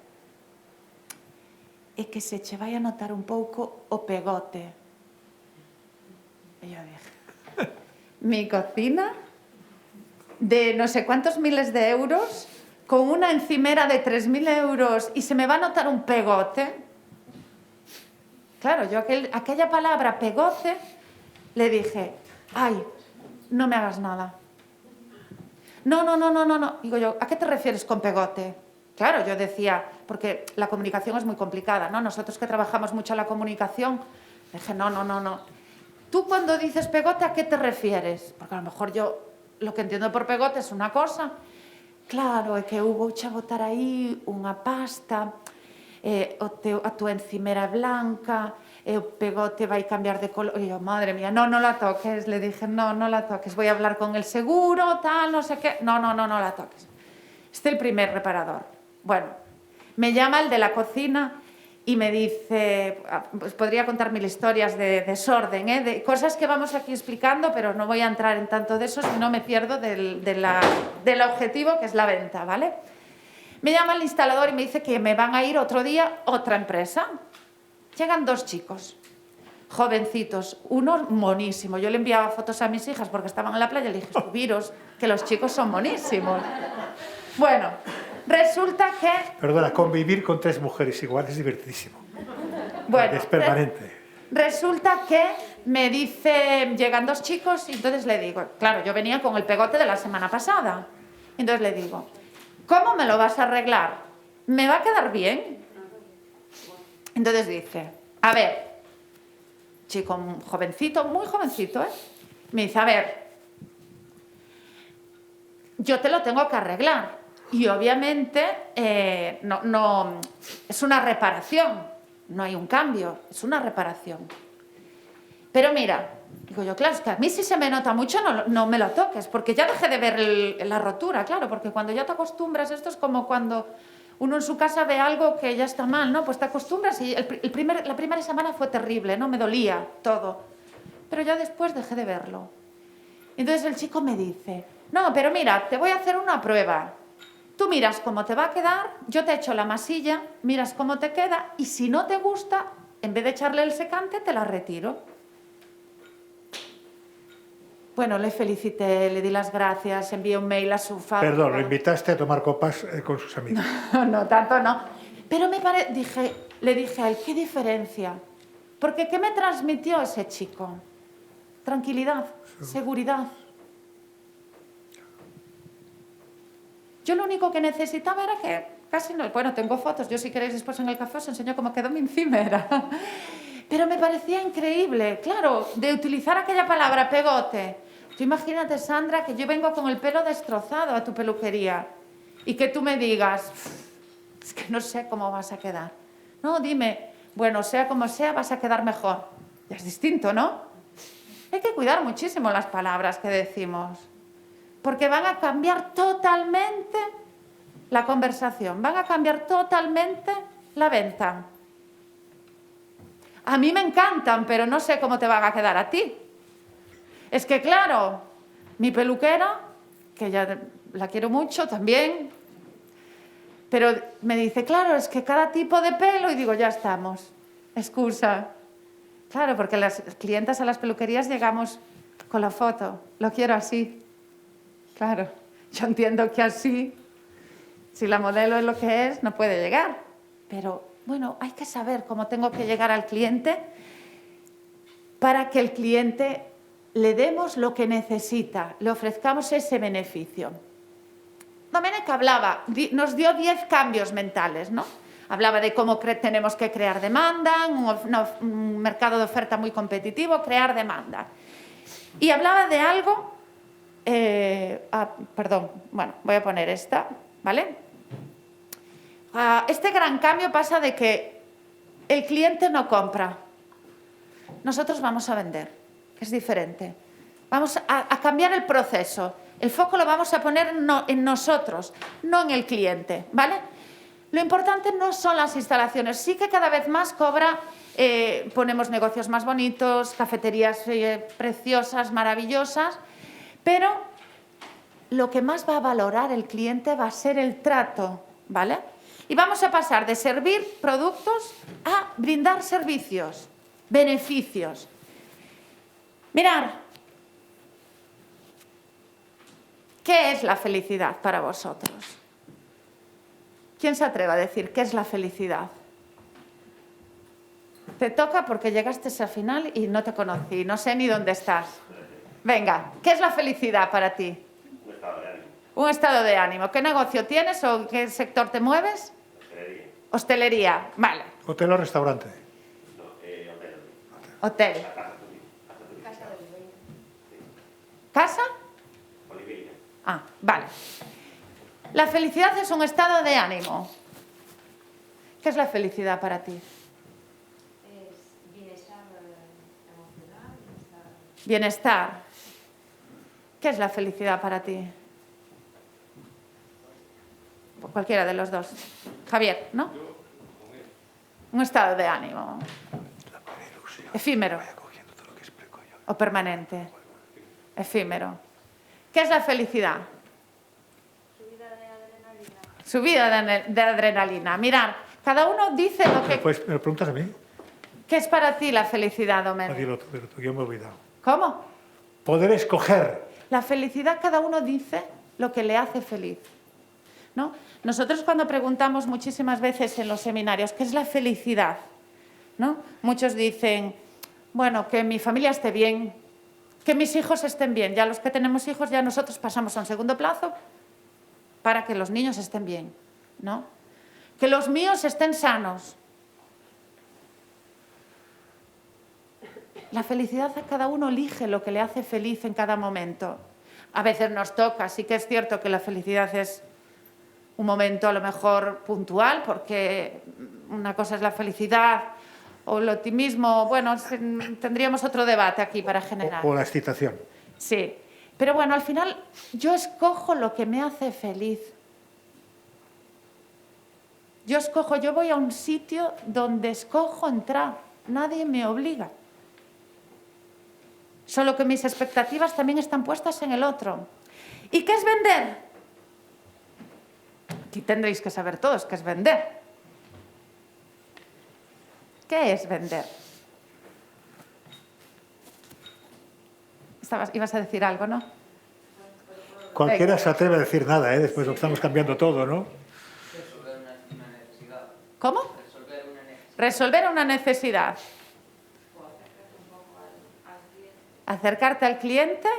é que se che vai a notar un pouco o pegote. E yo dije, mi cocina de no sé cuántos miles de euros, con una encimera de 3.000 euros y se me va a notar un pegote. Claro, yo aquella palabra pegote le dije, ay, no me hagas nada. No, no, no, no, no, no. Digo yo, ¿a qué te refieres con pegote? Claro, yo decía, porque la comunicación es muy complicada, ¿no? Nosotros que trabajamos mucho la comunicación, dije, no, no, no, no. Tú cuando dices pegote, ¿a qué te refieres? Porque a lo mejor yo lo que entiendo por pegote es una cosa. Claro, é que hubo xa botar aí unha pasta, a tua encimera blanca, o pegote vai cambiar de color. E yo, madre mía, no, no la toques. Le dije, no, no la toques. Voy a hablar con el seguro, tal, no sé qué. No, no, no, no la toques. Este es el primer reparador. Bueno, me llama el de la cocina y me dice, pues podría contar mil historias de desorden, de cosas que vamos aquí explicando, pero no voy a entrar en tanto de eso, si no me pierdo del objetivo, que es la venta, ¿vale? Me llama el instalador y me dice que me van a ir otro día otra empresa. Llegan 2 chicos, jovencitos, uno monísimo. Yo le enviaba fotos a mis hijas porque estaban en la playa y le dije, subiros, que los chicos son monísimos. Bueno, resulta que... Perdona, convivir con 3 mujeres igual es divertidísimo. Bueno, es permanente. Resulta que me dice, llegan 2 chicos y entonces le digo, claro, yo venía con el pegote de la semana pasada. Entonces le digo, ¿cómo me lo vas a arreglar? ¿Me va a quedar bien? Entonces dice, a ver, chico jovencito, muy jovencito, me dice, a ver, yo te lo tengo que arreglar. Y obviamente no, es una reparación, no hay un cambio, es una reparación. Pero mira, digo yo, claro, es que a mí si se me nota mucho no me lo toques, porque ya dejé de ver la rotura, claro, porque cuando ya te acostumbras, esto es como cuando uno en su casa ve algo que ya está mal, ¿no? Pues te acostumbras y la primera semana fue terrible, ¿no? Me dolía todo, pero ya después dejé de verlo. Entonces el chico me dice, no, pero mira, te voy a hacer una prueba. Tú miras cómo te va a quedar, yo te echo la masilla, miras cómo te queda y si no te gusta, en vez de echarle el secante, te la retiro. Bueno, le felicité, le di las gracias, envié un mail a su fábrica. Perdón, lo invitaste a tomar copas con sus amigos. No, tanto no. Pero le dije a él, ¿qué diferencia? Porque ¿qué me transmitió ese chico? Tranquilidad, seguridad. Yo lo único que necesitaba era que casi no... Bueno, tengo fotos, yo si queréis después en el café os enseño cómo quedó mi encimera. Pero me parecía increíble, claro, de utilizar aquella palabra, pegote. Tú imagínate, Sandra, que yo vengo con el pelo destrozado a tu peluquería y que tú me digas, es que no sé cómo vas a quedar. No, dime, bueno, sea como sea, vas a quedar mejor. Ya es distinto, ¿no? Hay que cuidar muchísimo las palabras que decimos, porque van a cambiar totalmente la conversación, van a cambiar totalmente la venta. A mí me encantan, pero no sé cómo te van a quedar a ti. Es que, claro, mi peluquera, que ya la quiero mucho también, pero me dice, claro, es que cada tipo de pelo, y digo, ya estamos, excusa. Claro, porque las clientas a las peluquerías llegamos con la foto, lo quiero así. Claro, yo entiendo que así, si la modelo es lo que es, no puede llegar. Pero, bueno, hay que saber cómo tengo que llegar al cliente para que el cliente le demos lo que necesita, le ofrezcamos ese beneficio. Domenech hablaba, nos dio 10 cambios mentales, ¿no? Hablaba de cómo tenemos que crear demanda, un mercado de oferta muy competitivo, crear demanda. Y hablaba de algo, perdón, bueno, voy a poner esta, ¿vale? Este gran cambio pasa de que el cliente no compra, nosotros vamos a vender, que es diferente. Vamos a cambiar el proceso, el foco lo vamos a poner en nosotros, no en el cliente, ¿vale? Lo importante no son las instalaciones, sí que cada vez más ponemos negocios más bonitos, cafeterías preciosas, maravillosas, pero lo que más va a valorar el cliente va a ser el trato, ¿vale? Y vamos a pasar de servir productos a brindar servicios, beneficios. Mirad, ¿qué es la felicidad para vosotros? ¿Quién se atreve a decir qué es la felicidad? Te toca porque llegaste al final y no te conocí, no sé ni dónde estás. Venga, ¿qué es la felicidad para ti? Un estado de ánimo. Un estado de ánimo. ¿Qué negocio tienes o en qué sector te mueves? Hostelería. Hostelería, vale. ¿Hotel o restaurante? No, hotel. Hotel. ¿Casa? Oliveira. Ah, vale. La felicidad es un estado de ánimo. ¿Qué es la felicidad para ti? Es bienestar emocional, Bienestar. ¿Qué es la felicidad para ti? Pues cualquiera de los dos. Javier, ¿no? Un estado de ánimo. Efímero. O permanente. Efímero. ¿Qué es la felicidad? Subida de adrenalina. Mirad, cada uno dice lo que... ¿Me lo preguntas a mí? ¿Qué es para ti la felicidad, Domènech? Dilo tú, que yo me he olvidado. ¿Cómo? Poder escoger. La felicidad, cada uno dice lo que le hace feliz, ¿no? Nosotros cuando preguntamos muchísimas veces en los seminarios, ¿qué es la felicidad? ¿No? Muchos dicen, bueno, que mi familia esté bien, que mis hijos estén bien. Ya los que tenemos hijos, ya nosotros pasamos a un segundo plazo para que los niños estén bien, ¿no? Que los míos estén sanos. La felicidad, cada uno elige lo que le hace feliz en cada momento. A veces nos toca, sí que es cierto que la felicidad es un momento a lo mejor puntual, porque una cosa es la felicidad o el optimismo. Bueno, tendríamos otro debate aquí para generar. O la excitación. Sí, pero bueno, al final yo escojo lo que me hace feliz. Yo voy a un sitio donde escojo entrar, nadie me obliga. Solo que mis expectativas también están puestas en el otro. ¿Y qué es vender? Aquí tendréis que saber todos qué es vender. ¿Qué es vender? Ibas a decir algo, ¿no? Cualquiera se atreve a decir nada, ¿eh? Después lo estamos cambiando todo, ¿no? ¿Cómo? Resolver una necesidad. Acercarte al cliente.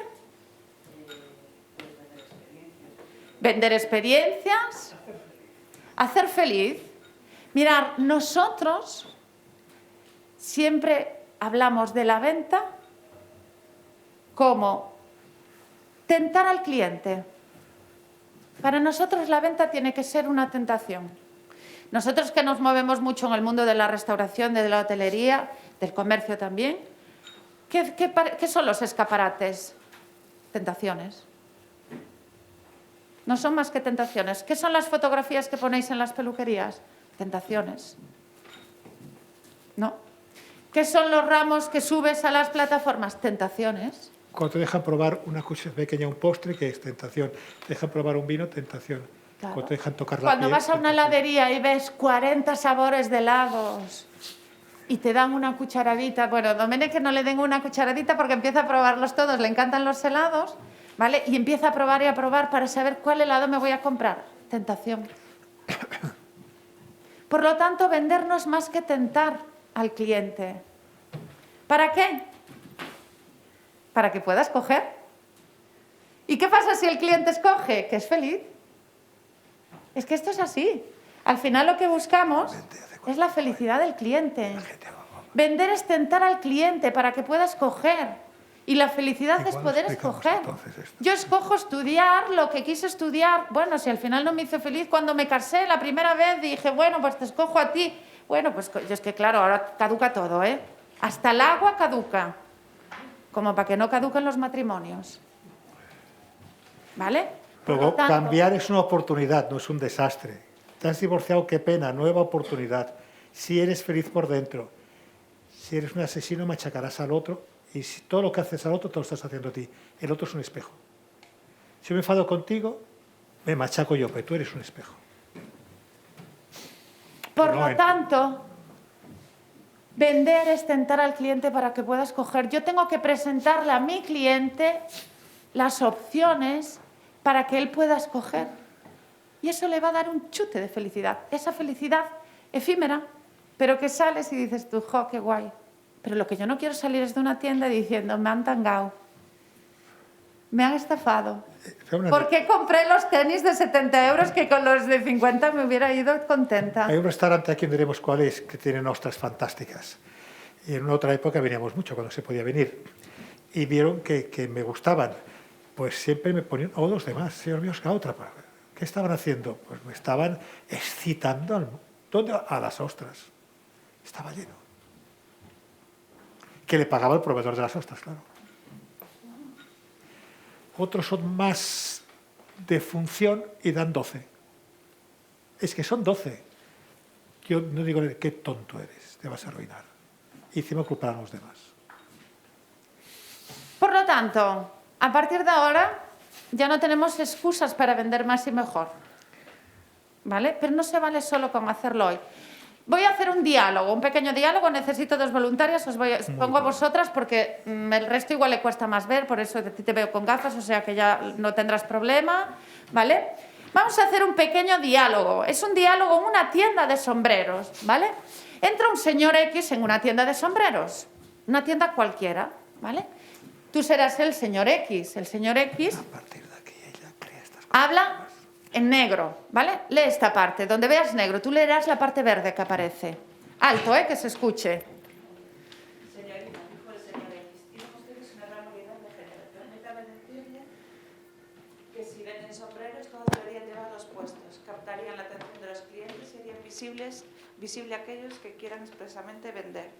Vender experiencias. Hacer feliz. Mirad, nosotros siempre hablamos de la venta como tentar al cliente. Para nosotros la venta tiene que ser una tentación. Nosotros que nos movemos mucho en el mundo de la restauración, de la hotelería, del comercio también, ¿qué son los escaparates? Tentaciones. No son más que tentaciones. ¿Qué son las fotografías que ponéis en las peluquerías? Tentaciones. ¿No? ¿Qué son los ramos que subes a las plataformas? Tentaciones. Cuando te dejan probar una cosa pequeña, un postre, que es tentación. Te dejan probar un vino, tentación. Claro. Cuando te dejan tocar la Cuando piel, vas a una heladería y ves 40 sabores de helados y te dan una cucharadita, bueno, Domènech que no le den una cucharadita porque empieza a probarlos todos, le encantan los helados, ¿vale? Y empieza a probar y a probar para saber cuál helado me voy a comprar. Tentación. Por lo tanto, vender no es más que tentar al cliente. ¿Para qué? Para que pueda escoger. ¿Y qué pasa si el cliente escoge? Que es feliz. Es que esto es así. Al final lo que buscamos es la felicidad del cliente. Vender es tentar al cliente para que pueda escoger. Y la felicidad es poder escoger. Yo escojo estudiar lo que quise estudiar. Bueno, si al final no me hizo feliz cuando me casé la primera vez, dije, bueno, pues te escojo a ti. Bueno, pues yo es que claro, ahora caduca todo, ¿eh? Hasta el agua caduca. Como para que no caduquen los matrimonios. ¿Vale? Luego, cambiar es una oportunidad, no es un desastre. Te has divorciado, qué pena, nueva oportunidad. Si eres feliz por dentro, si eres un asesino, machacarás al otro, y si todo lo que haces al otro te lo estás haciendo a ti. El otro es un espejo. Si yo me enfado contigo, me machaco yo, pero tú eres un espejo. Por lo tanto, vender es tentar al cliente para que pueda escoger. Yo tengo que presentarle a mi cliente las opciones para que él pueda escoger. Y eso le va a dar un chute de felicidad. Esa felicidad efímera, pero que sales y dices tú, jo, qué guay. Pero lo que yo no quiero salir es de una tienda diciendo, me han tangado. Me han estafado. ¿Por qué compré los tenis de 70 euros que con los de 50 me hubiera ido contenta? Hay un restaurante aquí, no diremos cuál es, que tienen ostras fantásticas. Y en otra época veníamos mucho, cuando se podía venir. Y vieron que me gustaban. Pues siempre me ponían, o los demás, señor mío, a otra. ¿Qué estaban haciendo? Pues me estaban excitando ¿dónde? A las ostras. Estaba lleno. Que le pagaba el proveedor de las ostras, claro. Otros son más de función y dan 12. Es que son 12. Yo no digo, qué tonto eres, te vas a arruinar. Y encima culpar a los demás. Por lo tanto, a partir de ahora ya no tenemos excusas para vender más y mejor. ¿Vale? Pero no se vale solo con hacerlo hoy. Voy a hacer un diálogo, un pequeño diálogo. Necesito 2 voluntarias, os pongo a vosotras porque el resto igual le cuesta más ver, por eso te veo con gafas, o sea que ya no tendrás problema, ¿vale? Vamos a hacer un pequeño diálogo. Es un diálogo en una tienda de sombreros, ¿vale? Entra un señor X en una tienda de sombreros, una tienda cualquiera, ¿vale? Tú serás el señor X. El señor X habla en negro, ¿vale? Lee esta parte, donde veas negro, tú leerás la parte verde que aparece. Alto, que se escuche. Señorita, dijo el señor X, tienen ustedes una gran variedad de género. Permítame decirle que si venden sombreros, todos deberían llevarlos puestos. Captarían la atención de los clientes y serían visibles aquellos que quieran expresamente vender.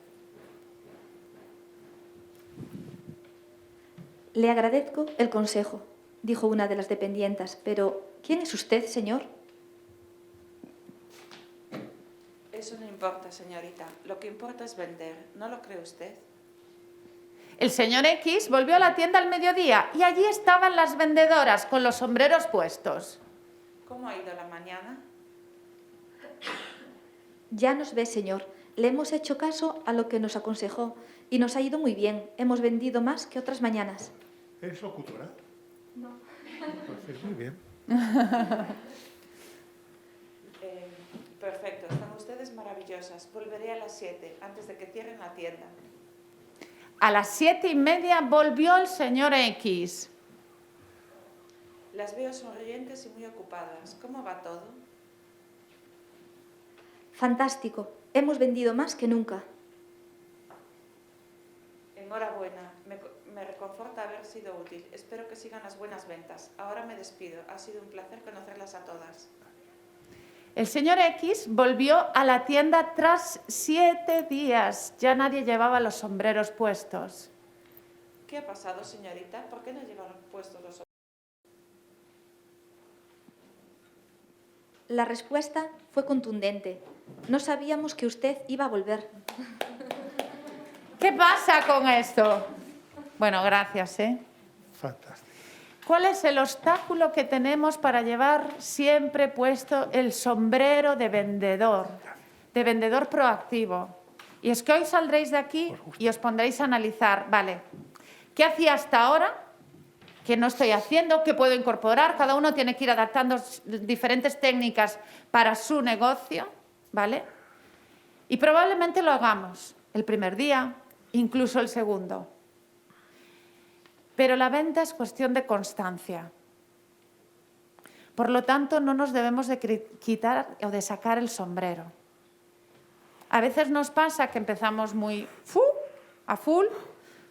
Le agradezco el consejo, dijo una de las dependientas, pero ¿quién es usted, señor? Eso no importa, señorita. Lo que importa es vender. ¿No lo cree usted? El señor X volvió a la tienda al mediodía y allí estaban las vendedoras con los sombreros puestos. ¿Cómo ha ido la mañana? Ya nos ve, señor. Le hemos hecho caso a lo que nos aconsejó y nos ha ido muy bien. Hemos vendido más que otras mañanas. ¿Eres locutora? No. Pues muy bien. Perfecto, están ustedes maravillosas. Volveré a las 7, antes de que cierren la tienda. A las 7:30 volvió el señor X. Las veo sonrientes y muy ocupadas. ¿Cómo va todo? Fantástico. Hemos vendido más que nunca. Enhorabuena. Me reconforta haber sido útil. Espero que sigan las buenas ventas. Ahora me despido. Ha sido un placer conocerlas a todas. El señor X volvió a la tienda tras 7 días. Ya nadie llevaba los sombreros puestos. ¿Qué ha pasado, señorita? ¿Por qué no llevan puestos los sombreros? La respuesta fue contundente. No sabíamos que usted iba a volver. ¿Qué pasa con esto? Bueno, gracias, Fantástico. ¿Cuál es el obstáculo que tenemos para llevar siempre puesto el sombrero de vendedor proactivo? Y es que hoy saldréis de aquí y os pondréis a analizar, vale, ¿qué hacía hasta ahora? ¿Qué no estoy haciendo? ¿Qué puedo incorporar? Cada uno tiene que ir adaptando diferentes técnicas para su negocio, ¿vale? Y probablemente lo hagamos el primer día, incluso el segundo. Pero la venta es cuestión de constancia. Por lo tanto, no nos debemos de quitar o de sacar el sombrero. A veces nos pasa que empezamos muy a full,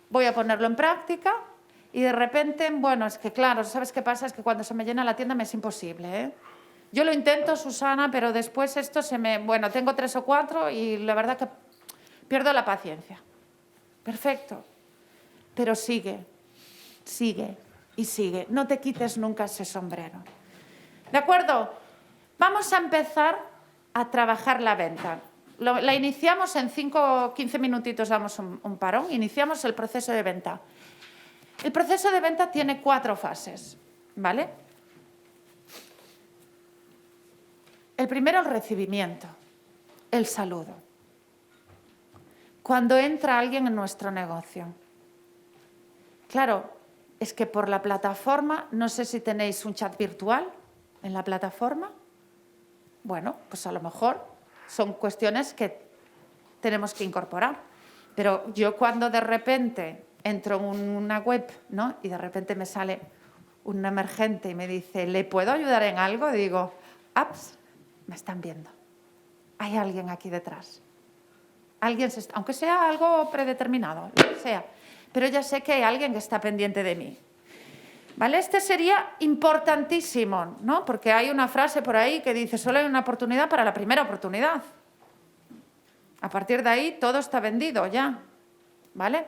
voy a ponerlo en práctica y de repente, bueno, es que claro, ¿sabes qué pasa? Es que cuando se me llena la tienda me es imposible, Yo lo intento, Susana, pero después esto bueno, tengo 3 o 4 y la verdad que pierdo la paciencia. Perfecto, pero sigue y sigue. No te quites nunca ese sombrero. ¿De acuerdo? Vamos a empezar a trabajar la venta. La iniciamos en 5 o 15 minutitos, damos un parón. Iniciamos el proceso de venta. El proceso de venta tiene 4 fases, ¿vale? El primero, el recibimiento, el saludo. Cuando entra alguien en nuestro negocio. Claro, es que por la plataforma, no sé si tenéis un chat virtual en la plataforma. Bueno, pues a lo mejor son cuestiones que tenemos que incorporar. Pero yo cuando de repente entro en una web, ¿no? Y de repente me sale un emergente y me dice, ¿le puedo ayudar en algo? Y digo, ups, me están viendo. Hay alguien aquí detrás. Aunque sea algo predeterminado, lo que sea. Pero ya sé que hay alguien que está pendiente de mí. ¿Vale? Este sería importantísimo, ¿no? Porque hay una frase por ahí que dice, solo hay una oportunidad para la primera oportunidad. A partir de ahí todo está vendido ya. ¿Vale?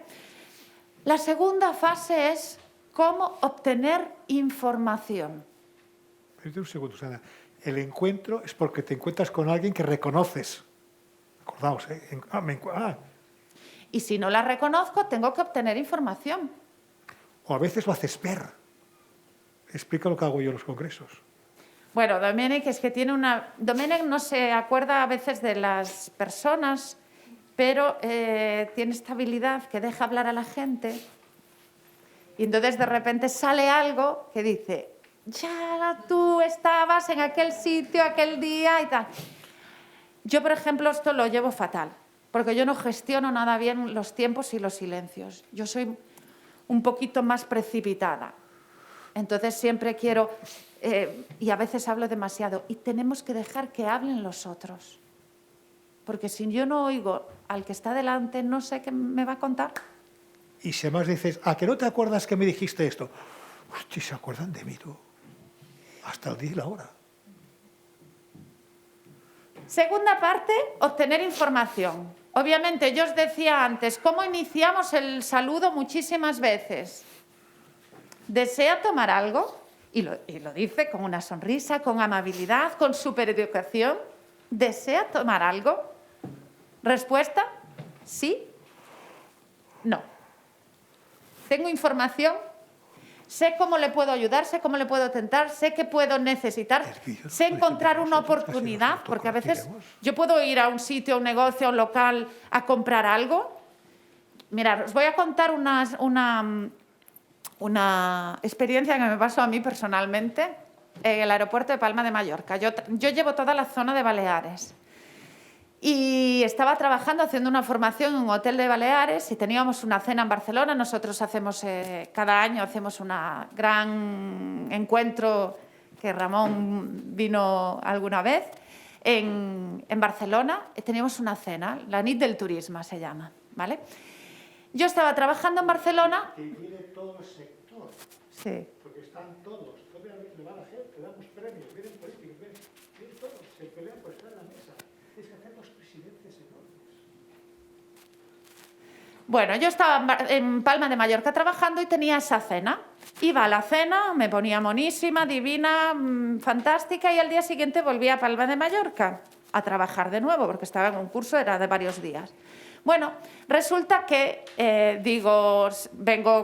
La segunda fase es cómo obtener información. Espérate un segundo, Susana. El encuentro es porque te encuentras con alguien que reconoces. Acordaos, ¿eh? Y si no la reconozco, tengo que obtener información. O a veces lo haces ver. Explica lo que hago yo en los congresos. Bueno, Domènec es que tiene una... Domènec no se acuerda a veces de las personas, pero tiene esta habilidad que deja hablar a la gente. Y entonces de repente sale algo que dice, ya tú estabas en aquel sitio, aquel día y tal. Yo, por ejemplo, esto lo llevo fatal, porque yo no gestiono nada bien los tiempos y los silencios. Yo soy un poquito más precipitada. Entonces siempre quiero, y a veces hablo demasiado, y tenemos que dejar que hablen los otros. Porque si yo no oigo al que está delante, no sé qué me va a contar. Y si además dices, ¿a que no te acuerdas que me dijiste esto? Hostia, ¿se acuerdan de mí tú? Hasta el día y la hora. Segunda parte, obtener información. Obviamente, yo os decía antes, ¿cómo iniciamos el saludo muchísimas veces? ¿Desea tomar algo? Y lo dice con una sonrisa, con amabilidad, con supereducación. ¿Desea tomar algo? ¿Respuesta? ¿Sí? No. ¿Tengo información? ¿Sé cómo le puedo ayudar? ¿Sé cómo le puedo tentar? ¿Sé qué puedo necesitar? ¿Sé encontrar una oportunidad? Porque a veces yo puedo ir a un sitio, a un negocio, a un local a comprar algo. Mirad, os voy a contar una experiencia que me pasó a mí personalmente en el aeropuerto de Palma de Mallorca. Yo llevo toda la zona de Baleares y estaba trabajando, haciendo una formación en un hotel de Baleares y teníamos una cena en Barcelona. Nosotros hacemos, cada año hacemos un gran encuentro, que Ramón vino alguna vez, en Barcelona. Teníamos una cena, la nit del turismo se llama, ¿vale? Yo estaba trabajando en Barcelona. Que viene todo el sector. Sí. Porque están todos. Le va la gente, damos premios, vienen políticos, vienen todos, se pelean por estar en la mesa. Es que hacer los presidentes enormes. Bueno, yo estaba en Palma de Mallorca trabajando y tenía esa cena. Iba a la cena, me ponía monísima, divina, fantástica, y al día siguiente volví a Palma de Mallorca a trabajar de nuevo, porque estaba en un curso, era de varios días. Bueno, resulta que,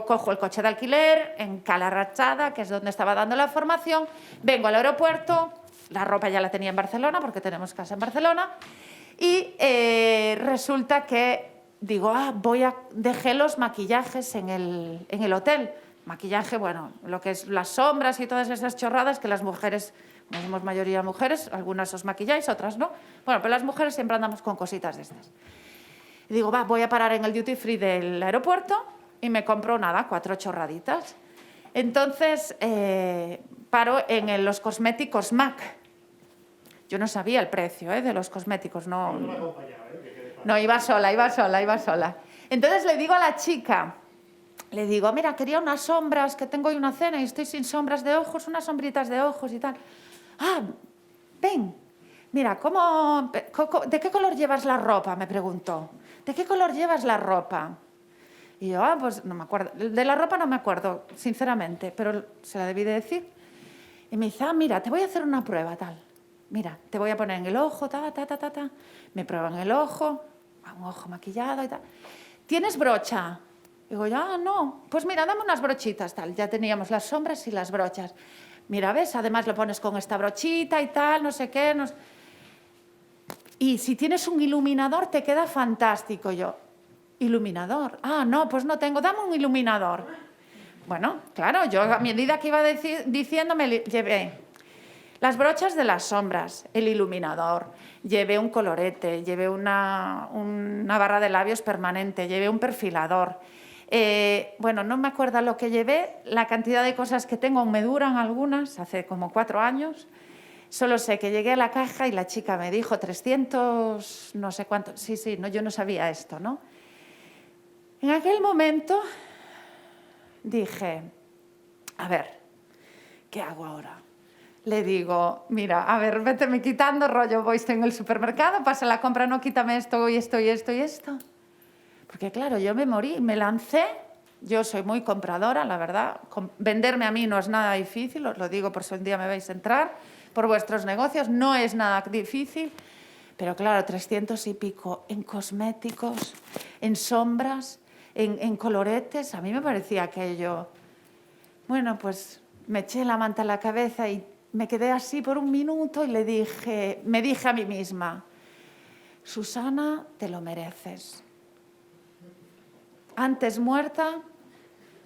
cojo el coche de alquiler en Cala Ratxada, que es donde estaba dando la formación, vengo al aeropuerto, la ropa ya la tenía en Barcelona, porque tenemos casa en Barcelona, y resulta que dejé los maquillajes en el hotel. Maquillaje, bueno, lo que es las sombras y todas esas chorradas que las mujeres, como somos mayoría mujeres, algunas os maquilláis, otras no. Bueno, pero las mujeres siempre andamos con cositas de estas. Y digo, voy a parar en el duty free del aeropuerto y me compro 4 chorraditas. Entonces, paro en los cosméticos MAC. Yo no sabía el precio de los cosméticos, no iba sola. Entonces le digo a la chica, mira, quería unas sombras, que tengo hoy una cena y estoy sin sombras de ojos, unas sombritas de ojos y tal. Ah, ven, mira, ¿de qué color llevas la ropa? Me preguntó. ¿De qué color llevas la ropa? Y yo, pues no me acuerdo. De la ropa no me acuerdo, sinceramente, pero se la debí de decir. Y me dice, mira, te voy a hacer una prueba, tal. Mira, te voy a poner en el ojo, Me prueban el ojo, un ojo maquillado y tal. ¿Tienes brocha? Digo, no. Pues mira, dame unas brochitas, tal. Ya teníamos las sombras y las brochas. Mira, ¿ves? Además lo pones con esta brochita y tal, no sé qué. Y si tienes un iluminador te queda fantástico. Yo, ¿iluminador? No, pues no tengo, dame un iluminador. Bueno, claro, yo a medida que iba diciendo me llevé las brochas de las sombras, el iluminador, llevé un colorete, llevé una barra de labios permanente, llevé un perfilador, Bueno, no me acuerdo lo que llevé, la cantidad de cosas que tengo, me duran algunas, hace como 4 años. Solo sé que llegué a la caja y la chica me dijo 300, no sé cuánto. Sí, no, yo no sabía esto, ¿no? En aquel momento dije, a ver, ¿qué hago ahora? Le digo, mira, a ver, véteme quitando, rollo, voy, estoy en el supermercado, pasa la compra, no, quítame esto y esto y esto y esto. Porque claro, yo me morí, me lancé. Yo soy muy compradora, la verdad. Venderme a mí no es nada difícil, os lo digo por si un día me vais a entrar, por vuestros negocios, no es nada difícil. Pero claro, 300 y pico en cosméticos, en sombras, en coloretes, a mí me parecía aquello. Bueno, pues me eché la manta a la cabeza y me quedé así por un minuto y me dije a mí misma, Susana, te lo mereces. Antes muerta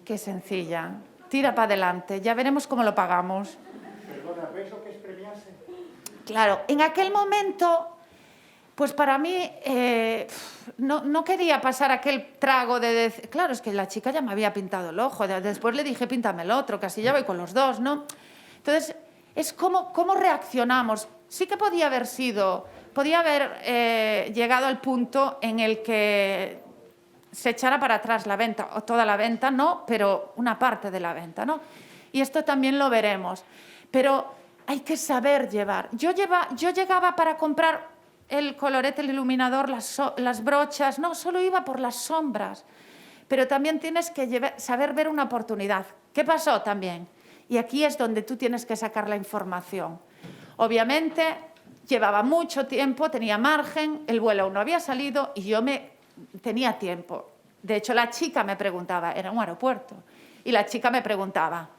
que sencilla. Tira para adelante, ya veremos cómo lo pagamos. Perdona, ¿eso qué es premiarse? Claro, en aquel momento, pues para mí no quería pasar aquel trago de decir, claro, es que la chica ya me había pintado el ojo, después le dije píntame el otro, que así ya voy con los dos, ¿no? Entonces, es cómo reaccionamos. Sí que podía haber llegado al punto en el que se echara para atrás la venta, o toda la venta, no, pero una parte de la venta, ¿no? Y esto también lo veremos. Pero hay que saber llevar. Yo llegaba para comprar el colorete, el iluminador, las brochas, no, solo iba por las sombras. Pero también tienes que saber ver una oportunidad. ¿Qué pasó también? Y aquí es donde tú tienes que sacar la información. Obviamente, llevaba mucho tiempo, tenía margen, el vuelo aún no había salido y yo tenía tiempo. De hecho, la chica me preguntaba, era un aeropuerto, y la chica me preguntaba,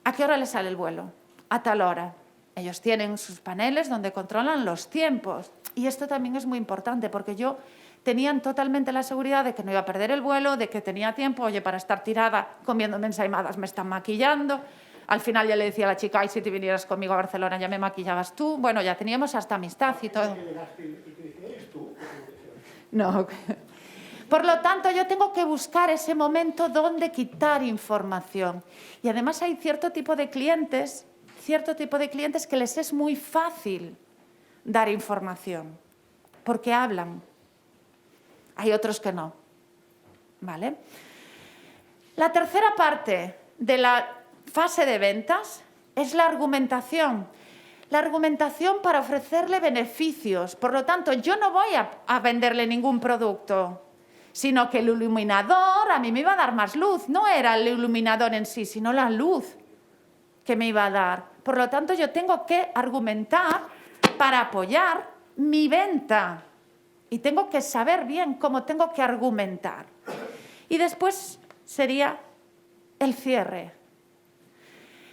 ¿a qué hora le sale el vuelo? A tal hora. Ellos tienen sus paneles donde controlan los tiempos. Y esto también es muy importante porque yo tenían totalmente la seguridad de que no iba a perder el vuelo, de que tenía tiempo, oye, para estar tirada comiéndome ensaimadas me están maquillando. Al final ya le decía a la chica, ay, si te vinieras conmigo a Barcelona ya me maquillabas tú. Bueno, ya teníamos hasta amistad y todo. No. Por lo tanto, yo tengo que buscar ese momento donde quitar información. Y además hay cierto tipo de clientes que les es muy fácil dar información, porque hablan. Hay otros que no. ¿Vale? La tercera parte de la fase de ventas es la argumentación. La argumentación para ofrecerle beneficios. Por lo tanto, yo no voy a venderle ningún producto, sino que el iluminador a mí me iba a dar más luz. No era el iluminador en sí, sino la luz que me iba a dar. Por lo tanto, yo tengo que argumentar para apoyar mi venta. Y tengo que saber bien cómo tengo que argumentar. Y después sería el cierre.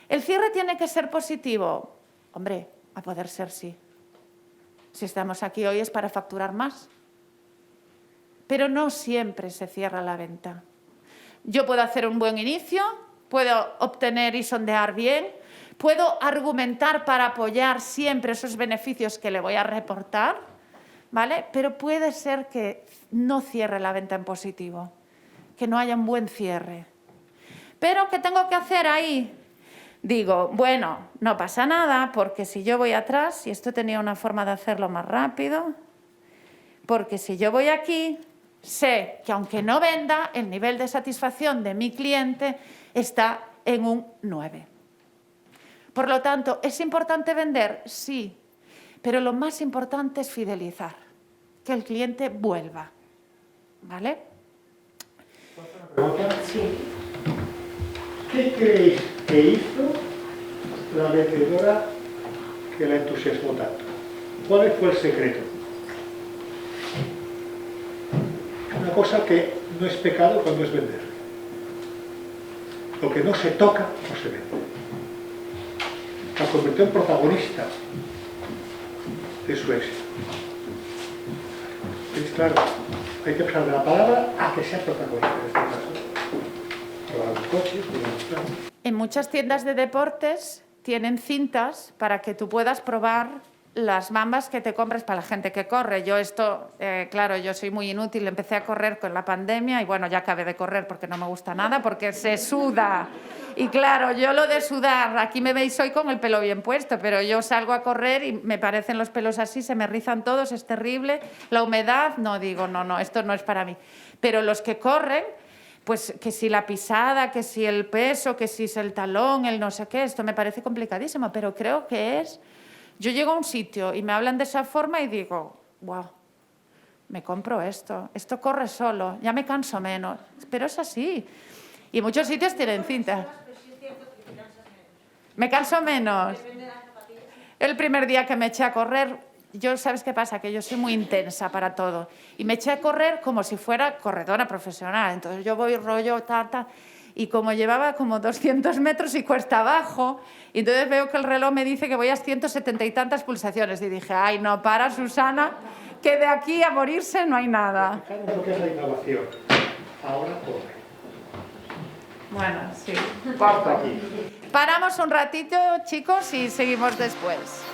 El cierre tiene que ser positivo. Hombre, a poder ser sí. Si estamos aquí hoy es para facturar más. Pero no siempre se cierra la venta. Yo puedo hacer un buen inicio, puedo obtener y sondear bien, puedo argumentar para apoyar siempre esos beneficios que le voy a reportar, ¿vale? Pero puede ser que no cierre la venta en positivo, que no haya un buen cierre. ¿Pero qué tengo que hacer ahí? Digo, bueno, no pasa nada, porque si yo voy atrás, y esto tenía una forma de hacerlo más rápido, porque si yo voy aquí, sé que aunque no venda, el nivel de satisfacción de mi cliente está en un 9. Por lo tanto, ¿es importante vender? Sí, pero lo más importante es fidelizar, que el cliente vuelva. ¿Vale? ¿Pregunta? Sí. ¿Qué creéis que hizo la vendedora que la entusiasmó tanto? ¿Cuál fue el secreto? Una cosa que no es pecado cuando es vender. Lo que no se toca, no se vende. La convirtió en protagonista de su éxito. Es claro, hay que pasar de la palabra a que sea protagonista en este caso. En muchas tiendas de deportes tienen cintas para que tú puedas probar las bambas que te compres para la gente que corre. Yo esto, claro, yo soy muy inútil, empecé a correr con la pandemia y bueno, ya acabé de correr porque no me gusta nada, porque se suda. Y claro, yo lo de sudar, aquí me veis hoy con el pelo bien puesto, pero yo salgo a correr y me parecen los pelos así, se me rizan todos, es terrible. La humedad, no, digo, no, esto no es para mí. Pero los que corren, pues que si la pisada, que si el peso, que si es el talón, el no sé qué, esto me parece complicadísimo, pero creo que es... Yo llego a un sitio y me hablan de esa forma y digo, wow, me compro esto corre solo, ya me canso menos, pero es así. Y muchos sitios tienen cinta. ¿Me canso menos? El primer día que me eché a correr, yo, ¿sabes qué pasa? Que yo soy muy intensa para todo. Y me eché a correr como si fuera corredora profesional. Entonces yo voy rollo, y como llevaba como 200 metros y cuesta abajo, y entonces veo que el reloj me dice que voy a 170 y tantas pulsaciones. Y dije, ay, no, para, Susana, que de aquí a morirse no hay nada. Fijaros lo que es la innovación. Ahora corre. Bueno, sí. Paramos un ratito, chicos, y seguimos después.